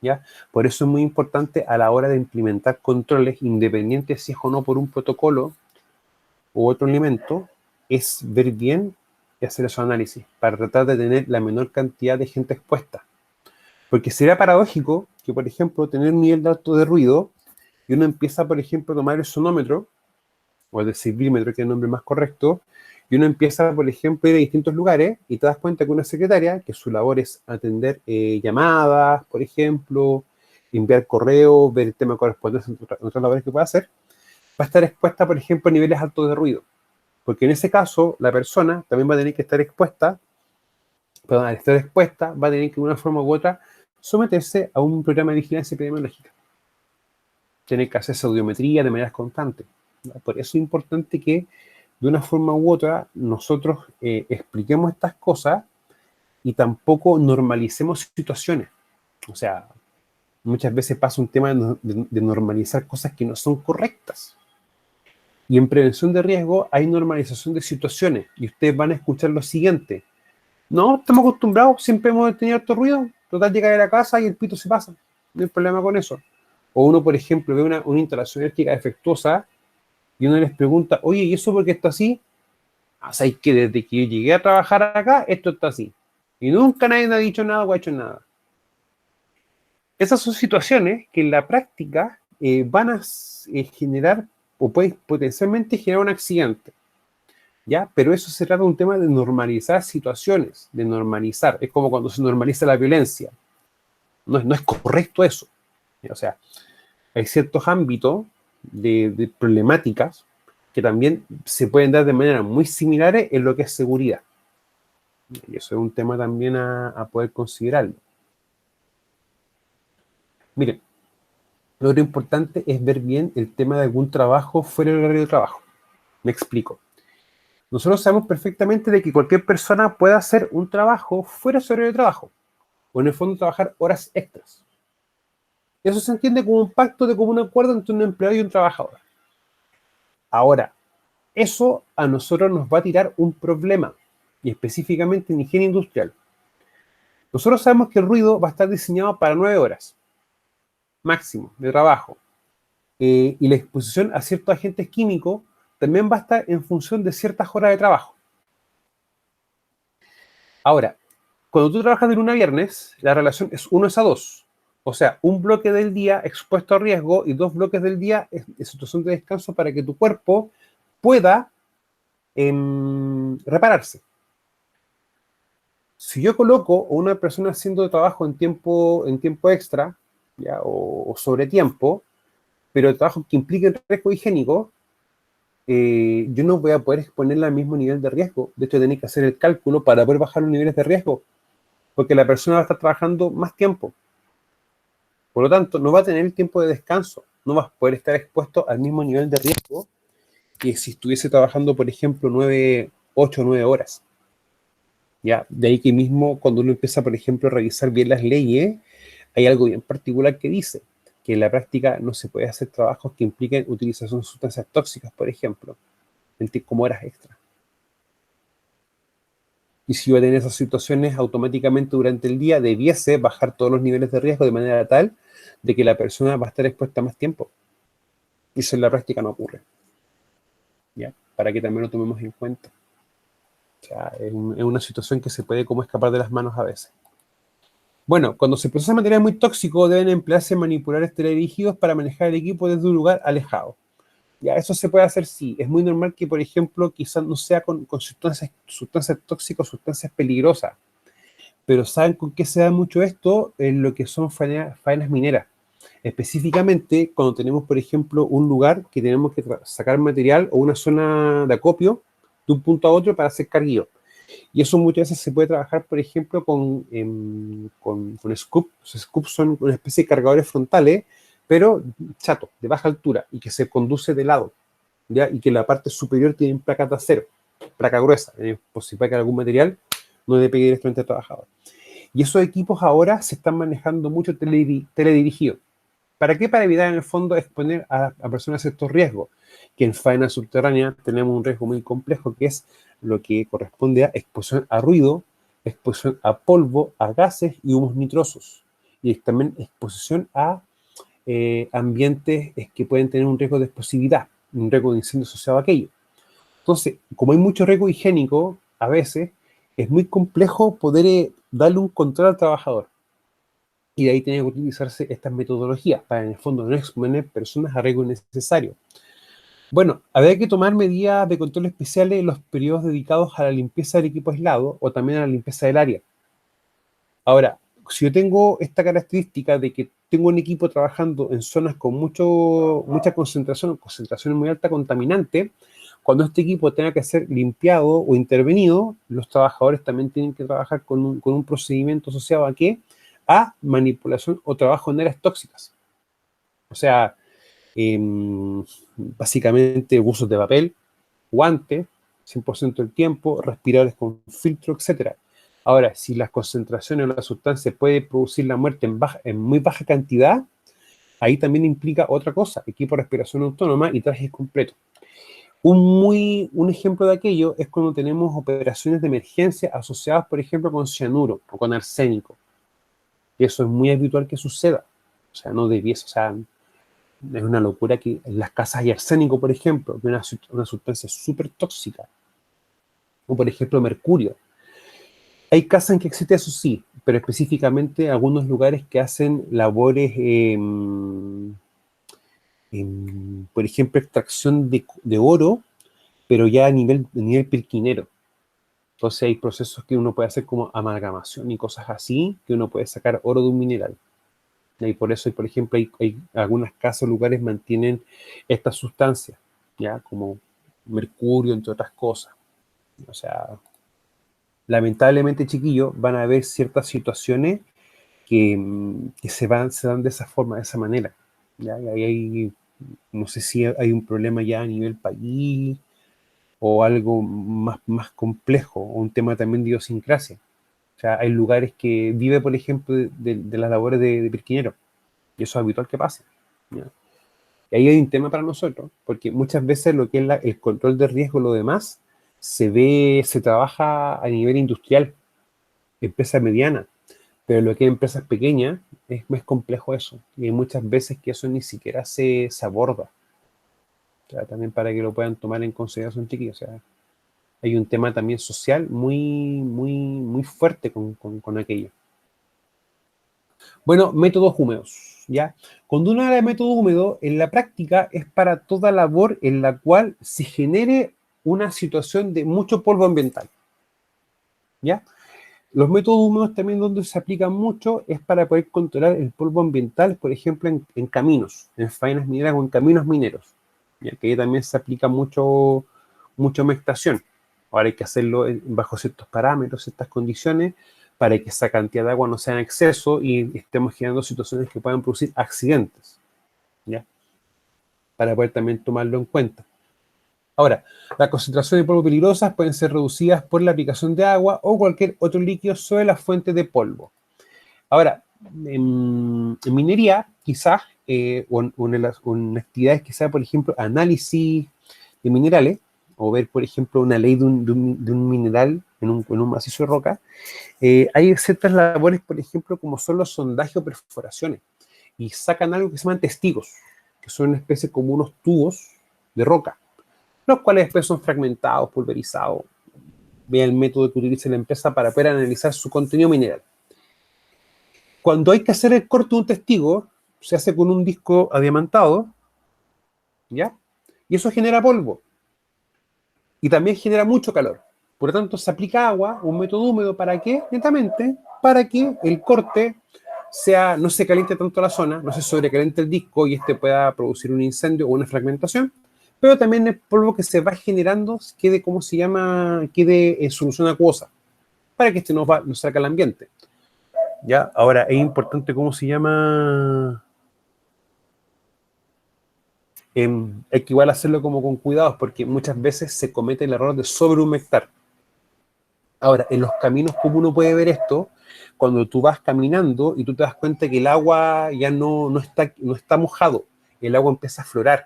¿ya? Por eso es muy importante a la hora de implementar controles, independientes si es o no por un protocolo u otro elemento, es ver bien y hacer esos análisis para tratar de tener la menor cantidad de gente expuesta. Porque sería paradójico que, por ejemplo, tener un nivel de alto de ruido y uno empieza, por ejemplo, a tomar el sonómetro, o el decibelímetro, que es el nombre más correcto, y uno empieza, por ejemplo, a ir a distintos lugares y te das cuenta que una secretaria, que su labor es atender llamadas, por ejemplo, enviar correos, ver el tema de correspondencia en otras labores que pueda hacer, va a estar expuesta, por ejemplo, a niveles altos de ruido. Porque en ese caso, la persona también va a tener que estar expuesta, perdón, al estar expuesta, va a tener que de una forma u otra someterse a un programa de vigilancia epidemiológica. Tener que hacer audiometría de manera constante. Por eso es importante que de una forma u otra nosotros expliquemos estas cosas y tampoco normalicemos situaciones. O sea, muchas veces pasa un tema de normalizar cosas que no son correctas. Y en prevención de riesgo hay normalización de situaciones. Y ustedes van a escuchar lo siguiente. No, estamos acostumbrados, siempre hemos tenido harto ruido. Total, llega a la casa y el pito se pasa. No hay problema con eso. O uno, por ejemplo, ve una instalación eléctrica defectuosa y uno les pregunta, oye, ¿y eso por qué está así? O sea, es que desde que yo llegué a trabajar acá, esto está así. Y nunca nadie ha dicho nada o ha hecho nada. Esas son situaciones que en la práctica van a generar o puede potencialmente generar un accidente, ¿ya? Pero eso se trata de un tema de normalizar situaciones, de normalizar. Es como cuando se normaliza la violencia. No es correcto eso. O sea, hay ciertos ámbitos de problemáticas que también se pueden dar de manera muy similares en lo que es seguridad. Y eso es un tema también a poder considerarlo. Miren, lo otro importante es ver bien el tema de algún trabajo fuera del horario de trabajo. Me explico. Nosotros sabemos perfectamente de que cualquier persona puede hacer un trabajo fuera de su horario de trabajo, o en el fondo trabajar horas extras. Eso se entiende como un pacto de común acuerdo entre un empleado y un trabajador. Ahora, eso a nosotros nos va a tirar un problema, y específicamente en higiene industrial. Nosotros sabemos que el ruido va a estar diseñado para 9 horas máximo de trabajo, y la exposición a ciertos agentes químicos también va a estar en función de ciertas horas de trabajo. Ahora, Cuando tú trabajas de lunes a viernes, la relación es 1:2. O sea, un bloque del día expuesto a riesgo y 2 bloques del día en situación de descanso para que tu cuerpo pueda repararse. Si yo coloco a una persona haciendo trabajo en tiempo extra, ¿ya? O sobre tiempo, pero trabajo que implique riesgo higiénico, yo no voy a poder exponerla al mismo nivel de riesgo. De hecho, tenéis que hacer el cálculo para poder bajar los niveles de riesgo, porque la persona va a estar trabajando más tiempo. Por lo tanto, no va a tener el tiempo de descanso, no va a poder estar expuesto al mismo nivel de riesgo que si estuviese trabajando, por ejemplo, 8 o 9 horas. ¿Ya? De ahí que mismo, cuando uno empieza, por ejemplo, a revisar bien las leyes, hay algo bien particular que dice que en la práctica no se puede hacer trabajos que impliquen utilización de sustancias tóxicas, por ejemplo, como horas extra. Y si yo a tener esas situaciones, automáticamente durante el día debiese bajar todos los niveles de riesgo de manera tal de que la persona va a estar expuesta más tiempo. Y eso en la práctica no ocurre. ¿Ya? Para que también lo tomemos en cuenta. O sea, es una situación que se puede como escapar de las manos a veces. Bueno, cuando se procesa material muy tóxico, deben emplearse manipuladores teledirigidos para manejar el equipo desde un lugar alejado. Ya, eso se puede hacer, sí. Es muy normal que, por ejemplo, quizás no sea con sustancias tóxicas, sustancias peligrosas. Pero ¿saben con qué se da mucho esto? En lo que son faenas mineras. Específicamente, cuando tenemos, por ejemplo, un lugar que tenemos que sacar material o una zona de acopio de un punto a otro para hacer carguillo. Y eso muchas veces se puede trabajar, por ejemplo, con scoop. Los scoops son una especie de cargadores frontales, pero chato, de baja altura, y que se conduce de lado, ¿ya? Y que la parte superior tiene placas de acero, placa gruesa, por si puede caer algún material, no le pegue directamente al trabajador. Y esos equipos ahora se están manejando mucho teledirigidos. ¿Para qué? Para evitar en el fondo exponer a personas a estos riesgos. Que en faena subterránea tenemos un riesgo muy complejo que es lo que corresponde a exposición a ruido, exposición a polvo, a gases y humos nitrosos. Y también exposición a ambientes que pueden tener un riesgo de explosividad, un riesgo de incendio asociado a aquello. Entonces, como hay mucho riesgo higiénico, a veces es muy complejo poder darle un control al trabajador. Y de ahí tiene que utilizarse estas metodologías para, en el fondo, no exponer personas a riesgo innecesario. Bueno, habría que tomar medidas de control especiales en los periodos dedicados a la limpieza del equipo aislado o también a la limpieza del área. Ahora, si yo tengo esta característica de que tengo un equipo trabajando en zonas con mucha concentración muy alta contaminante, cuando este equipo tenga que ser limpiado o intervenido, los trabajadores también tienen que trabajar con un procedimiento asociado a ¿qué? A manipulación o trabajo en áreas tóxicas. O sea, básicamente buzos de papel, guantes, 100% del tiempo, respiradores con filtro, etc. Ahora, si las concentraciones de la sustancia puede producir la muerte en muy baja cantidad, ahí también implica otra cosa, equipo de respiración autónoma y trajes completos. Un ejemplo de aquello es cuando tenemos operaciones de emergencia asociadas, por ejemplo, con cianuro o con arsénico. Y eso es muy habitual que suceda. O sea, no debiese, o sea, es una locura que en las casas hay arsénico, por ejemplo, que es una sustancia súper tóxica. O, por ejemplo, mercurio. Hay casas en que existe eso, sí, pero específicamente algunos lugares que hacen labores, por ejemplo, extracción de oro, pero ya a nivel pirquinero. Entonces hay procesos que uno puede hacer como amalgamación y cosas así, que uno puede sacar oro de un mineral. Y por eso, por ejemplo, hay algunas casas o lugares mantienen estas sustancias, ya como mercurio, entre otras cosas. O sea, lamentablemente, chiquillos, van a haber ciertas situaciones que se dan de esa forma, de esa manera. ¿Ya? Y ahí no sé si hay un problema ya a nivel país o algo más complejo, o un tema también de idiosincrasia. O sea, hay lugares que vive, por ejemplo, de las labores de pirquinero, y eso es habitual que pase. ¿Ya? Y ahí hay un tema para nosotros, porque muchas veces lo que es el control de riesgo, lo demás, se trabaja a nivel industrial, empresa mediana, pero lo que es empresas pequeñas es más complejo eso, y hay muchas veces que eso ni siquiera se aborda. O sea, también para que lo puedan tomar en consideración, chiquillos. O sea, Hay un tema también social muy fuerte con aquello. Bueno, métodos húmedos, ¿ya? Cuando uno habla de método húmedo, en la práctica es para toda labor en la cual se genere una situación de mucho polvo ambiental, ¿ya? Los métodos húmedos también donde se aplican mucho es para poder controlar el polvo ambiental, por ejemplo, en caminos, en faenas mineras o en caminos mineros, ya que ahí también se aplica mucha humectación. Ahora hay que hacerlo bajo ciertos parámetros, ciertas condiciones, para que esa cantidad de agua no sea en exceso y estemos generando situaciones que puedan producir accidentes, ¿ya? Para poder también tomarlo en cuenta. Ahora, las concentraciones de polvo peligrosas pueden ser reducidas por la aplicación de agua o cualquier otro líquido sobre las fuentes de polvo. Ahora, en minería, quizás, o en actividades que sea, por ejemplo, análisis de minerales, o ver, por ejemplo, una ley de un mineral en un macizo de roca, hay ciertas labores, por ejemplo, como son los sondajes o perforaciones, y sacan algo que se llaman testigos, que son una especie como unos tubos de roca, los cuales después son fragmentados, pulverizados. Vea el método que utiliza la empresa para poder analizar su contenido mineral. Cuando hay que hacer el corte de un testigo, se hace con un disco adiamantado, ¿ya? Y eso genera polvo. Y también genera mucho calor. Por lo tanto, se aplica agua, un método húmedo, ¿para qué? Netamente, para que el corte no se caliente tanto la zona, no se sobrecaliente el disco y este pueda producir un incendio o una fragmentación, pero también el polvo que se va generando quede, ¿cómo se llama? Quede en solución acuosa, para que este no salga al ambiente. ¿Ya? Ahora, es importante, ¿cómo se llama? Hay que igual hacerlo como con cuidados, porque muchas veces se comete el error de sobrehumectar. Ahora, en los caminos, ¿cómo uno puede ver esto? Cuando tú vas caminando y tú te das cuenta que el agua ya no está mojado, el agua empieza a aflorar,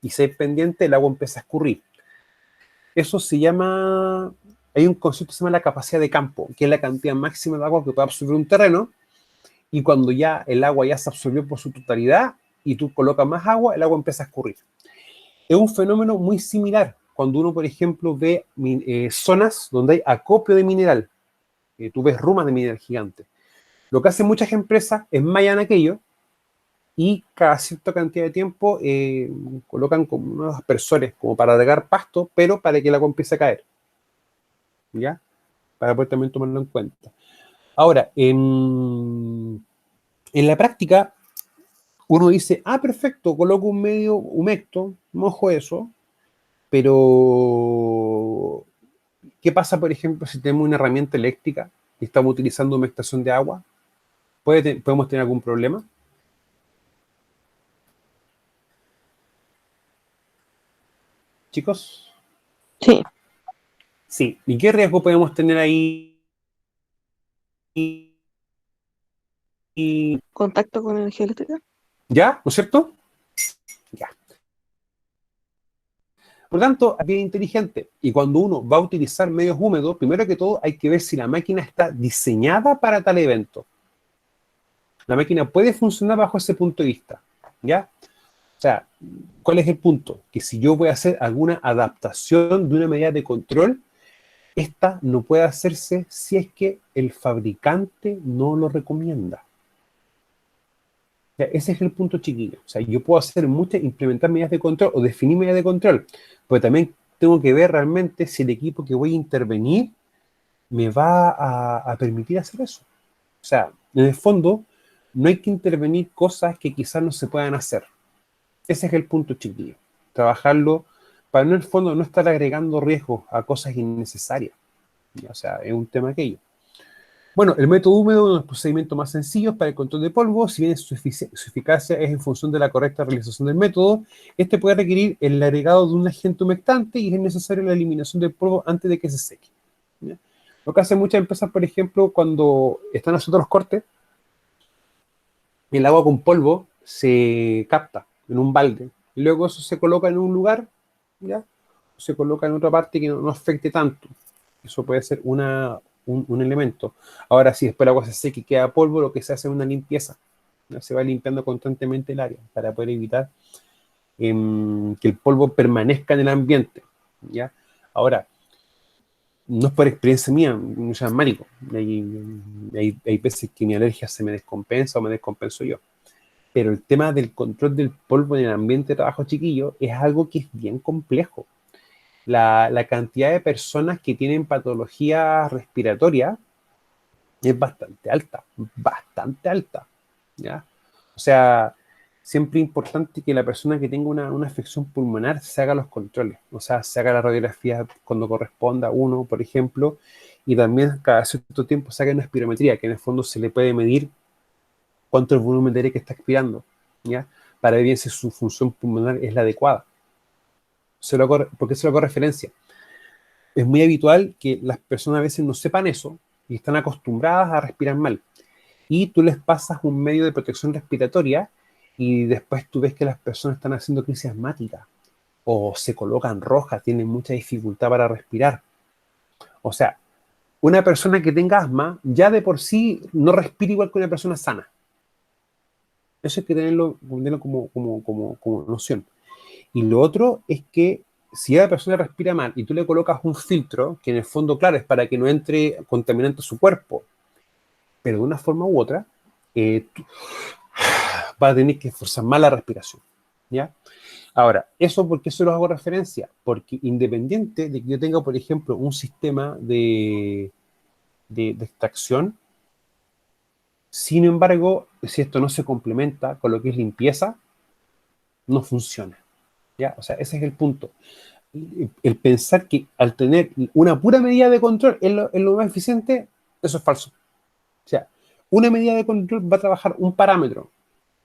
y si hay pendiente, el agua empieza a escurrir. Eso se llama, hay un concepto que se llama la capacidad de campo, que es la cantidad máxima de agua que puede absorber un terreno, y cuando ya el agua ya se absorbió por su totalidad, y tú colocas más agua, el agua empieza a escurrir. Es un fenómeno muy similar cuando uno, por ejemplo, ve zonas donde hay acopio de mineral. Tú ves rumas de mineral gigante. Lo que hacen muchas empresas es mallan aquello y cada cierta cantidad de tiempo colocan como unos aspersores como para regar pasto, pero para que el agua empiece a caer, ¿ya? Para poder también tomarlo en cuenta. Ahora, en la práctica, uno dice, perfecto, coloco un medio humecto, mojo eso, pero ¿qué pasa, por ejemplo, si tenemos una herramienta eléctrica y estamos utilizando humectación de agua? ¿Podemos tener algún problema? Chicos, Sí, sí. ¿Y qué riesgo podemos tener ahí? contacto con energía eléctrica. ¿Ya? ¿No es cierto? Ya. Por lo tanto, es bien inteligente. Y cuando uno va a utilizar medios húmedos, primero que todo hay que ver si la máquina está diseñada para tal evento. La máquina puede funcionar bajo ese punto de vista, ¿ya? O sea, ¿cuál es el punto? Que si yo voy a hacer alguna adaptación de una medida de control, esta no puede hacerse si es que el fabricante no lo recomienda. O sea, ese es el punto, chiquillo. O sea, yo puedo hacer implementar medidas de control o definir medidas de control, pero también tengo que ver realmente si el equipo que voy a intervenir me va a permitir hacer eso. O sea, en el fondo, no hay que intervenir cosas que quizás no se puedan hacer. Ese es el punto, chiquillo. Trabajarlo para en el fondo no estar agregando riesgos a cosas innecesarias. O sea, es un tema aquello. Bueno, el método húmedo es uno de los procedimientos más sencillos para el control de polvo, si bien su eficacia es en función de la correcta realización del método, este puede requerir el agregado de un agente humectante y es necesaria la eliminación del polvo antes de que se seque. ¿Ya? Lo que hacen muchas empresas, por ejemplo, cuando están haciendo los cortes, el agua con polvo se capta en un balde y luego eso se coloca en un lugar, ¿ya? Se coloca en otra parte que no afecte tanto. Eso puede ser un elemento. Ahora, si después el agua se seca y queda polvo, lo que se hace es una limpieza, ¿no? Se va limpiando constantemente el área para poder evitar que el polvo permanezca en el ambiente, ¿ya? Ahora, no es por experiencia mía, me llaman mánico. Hay veces que mi alergia se me descompensa o me descompenso yo. Pero el tema del control del polvo en el ambiente de trabajo, chiquillo, es algo que es bien complejo. La cantidad de personas que tienen patologías respiratorias es bastante alta, ¿ya? O sea, siempre es importante que la persona que tenga una afección pulmonar se haga los controles, o sea, se haga la radiografía cuando corresponda, uno, por ejemplo, y también cada cierto tiempo se haga una espirometría, que en el fondo se le puede medir cuánto es el volumen de aire que está expirando, ¿ya? Para ver bien si su función pulmonar es la adecuada. ¿Por qué se lo hago referencia? Es muy habitual que las personas a veces no sepan eso y están acostumbradas a respirar mal. Y tú les pasas un medio de protección respiratoria y después tú ves que las personas están haciendo crisis asmáticas o se colocan rojas, tienen mucha dificultad para respirar. O sea, una persona que tenga asma ya de por sí no respira igual que una persona sana. Eso hay que tenerlo como noción. Y lo otro es que si la persona respira mal y tú le colocas un filtro, que en el fondo, claro, es para que no entre contaminante a su cuerpo, pero de una forma u otra, tú vas a tener que forzar más la respiración, ¿ya? Ahora, ¿eso por qué se los hago referencia? Porque independiente de que yo tenga, por ejemplo, un sistema de extracción, sin embargo, si esto no se complementa con lo que es limpieza, no funciona, ¿ya? O sea, ese es el punto. El pensar que al tener una pura medida de control es lo más eficiente, eso es falso. O sea, una medida de control va a trabajar un parámetro,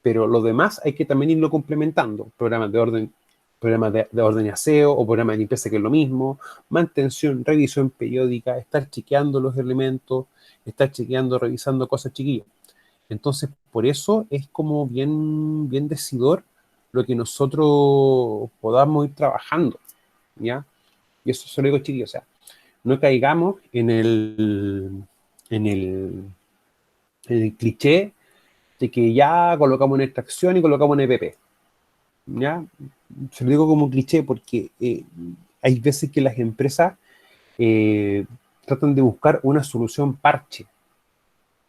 pero lo demás hay que también irlo complementando. Programas de orden y aseo o programas de limpieza, que es lo mismo, mantención, revisión periódica, estar chequeando los elementos, estar chequeando, revisando cosas, chiquillos. Entonces, por eso es como bien decidor lo que nosotros podamos ir trabajando, ¿ya? Y eso se lo digo, chiquillos, o sea, no caigamos en el cliché de que ya colocamos una extracción y colocamos una EPP, ¿ya? Se lo digo como cliché porque hay veces que las empresas tratan de buscar una solución parche.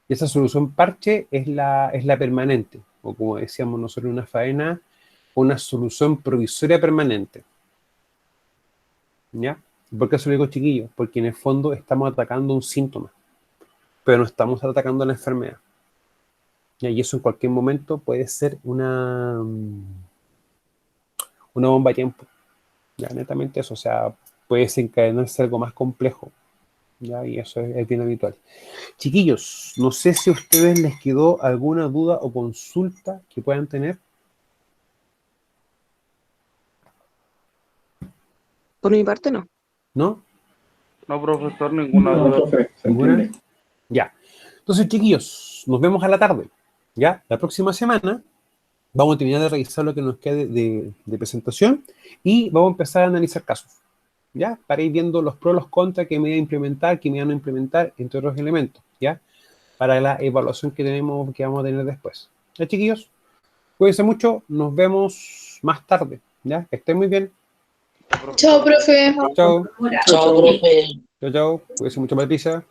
Y esa solución parche es la permanente, o como decíamos nosotros en una faena, una solución provisoria permanente, ¿ya? ¿Por qué eso lo digo, chiquillos? Porque en el fondo estamos atacando un síntoma, pero no estamos atacando la enfermedad. ¿Ya? Y eso en cualquier momento puede ser una bomba de tiempo. Ya, netamente eso, o sea, puede desencadenarse algo más complejo. ¿Ya? Y eso es bien habitual. Chiquillos, no sé si a ustedes les quedó alguna duda o consulta que puedan tener. Por mi parte, no. ¿No? No, profesor, ninguna No, duda. profe, se ¿Ninguna? entiende. Ya. Entonces, chiquillos, nos vemos a la tarde. ¿Ya? La próxima semana vamos a terminar de revisar lo que nos queda de presentación y vamos a empezar a analizar casos. ¿Ya? Para ir viendo los pros, los contras, que me voy a implementar, que me van a implementar, entre otros elementos, ¿ya? Para la evaluación que vamos a tener después. ¿Ya, chiquillos? Cuídense mucho, nos vemos más tarde, ¿ya? Que estén muy bien. Chao, profe. Chao. Chao, profe. Chao, chao. Cuídense mucho, Patricia.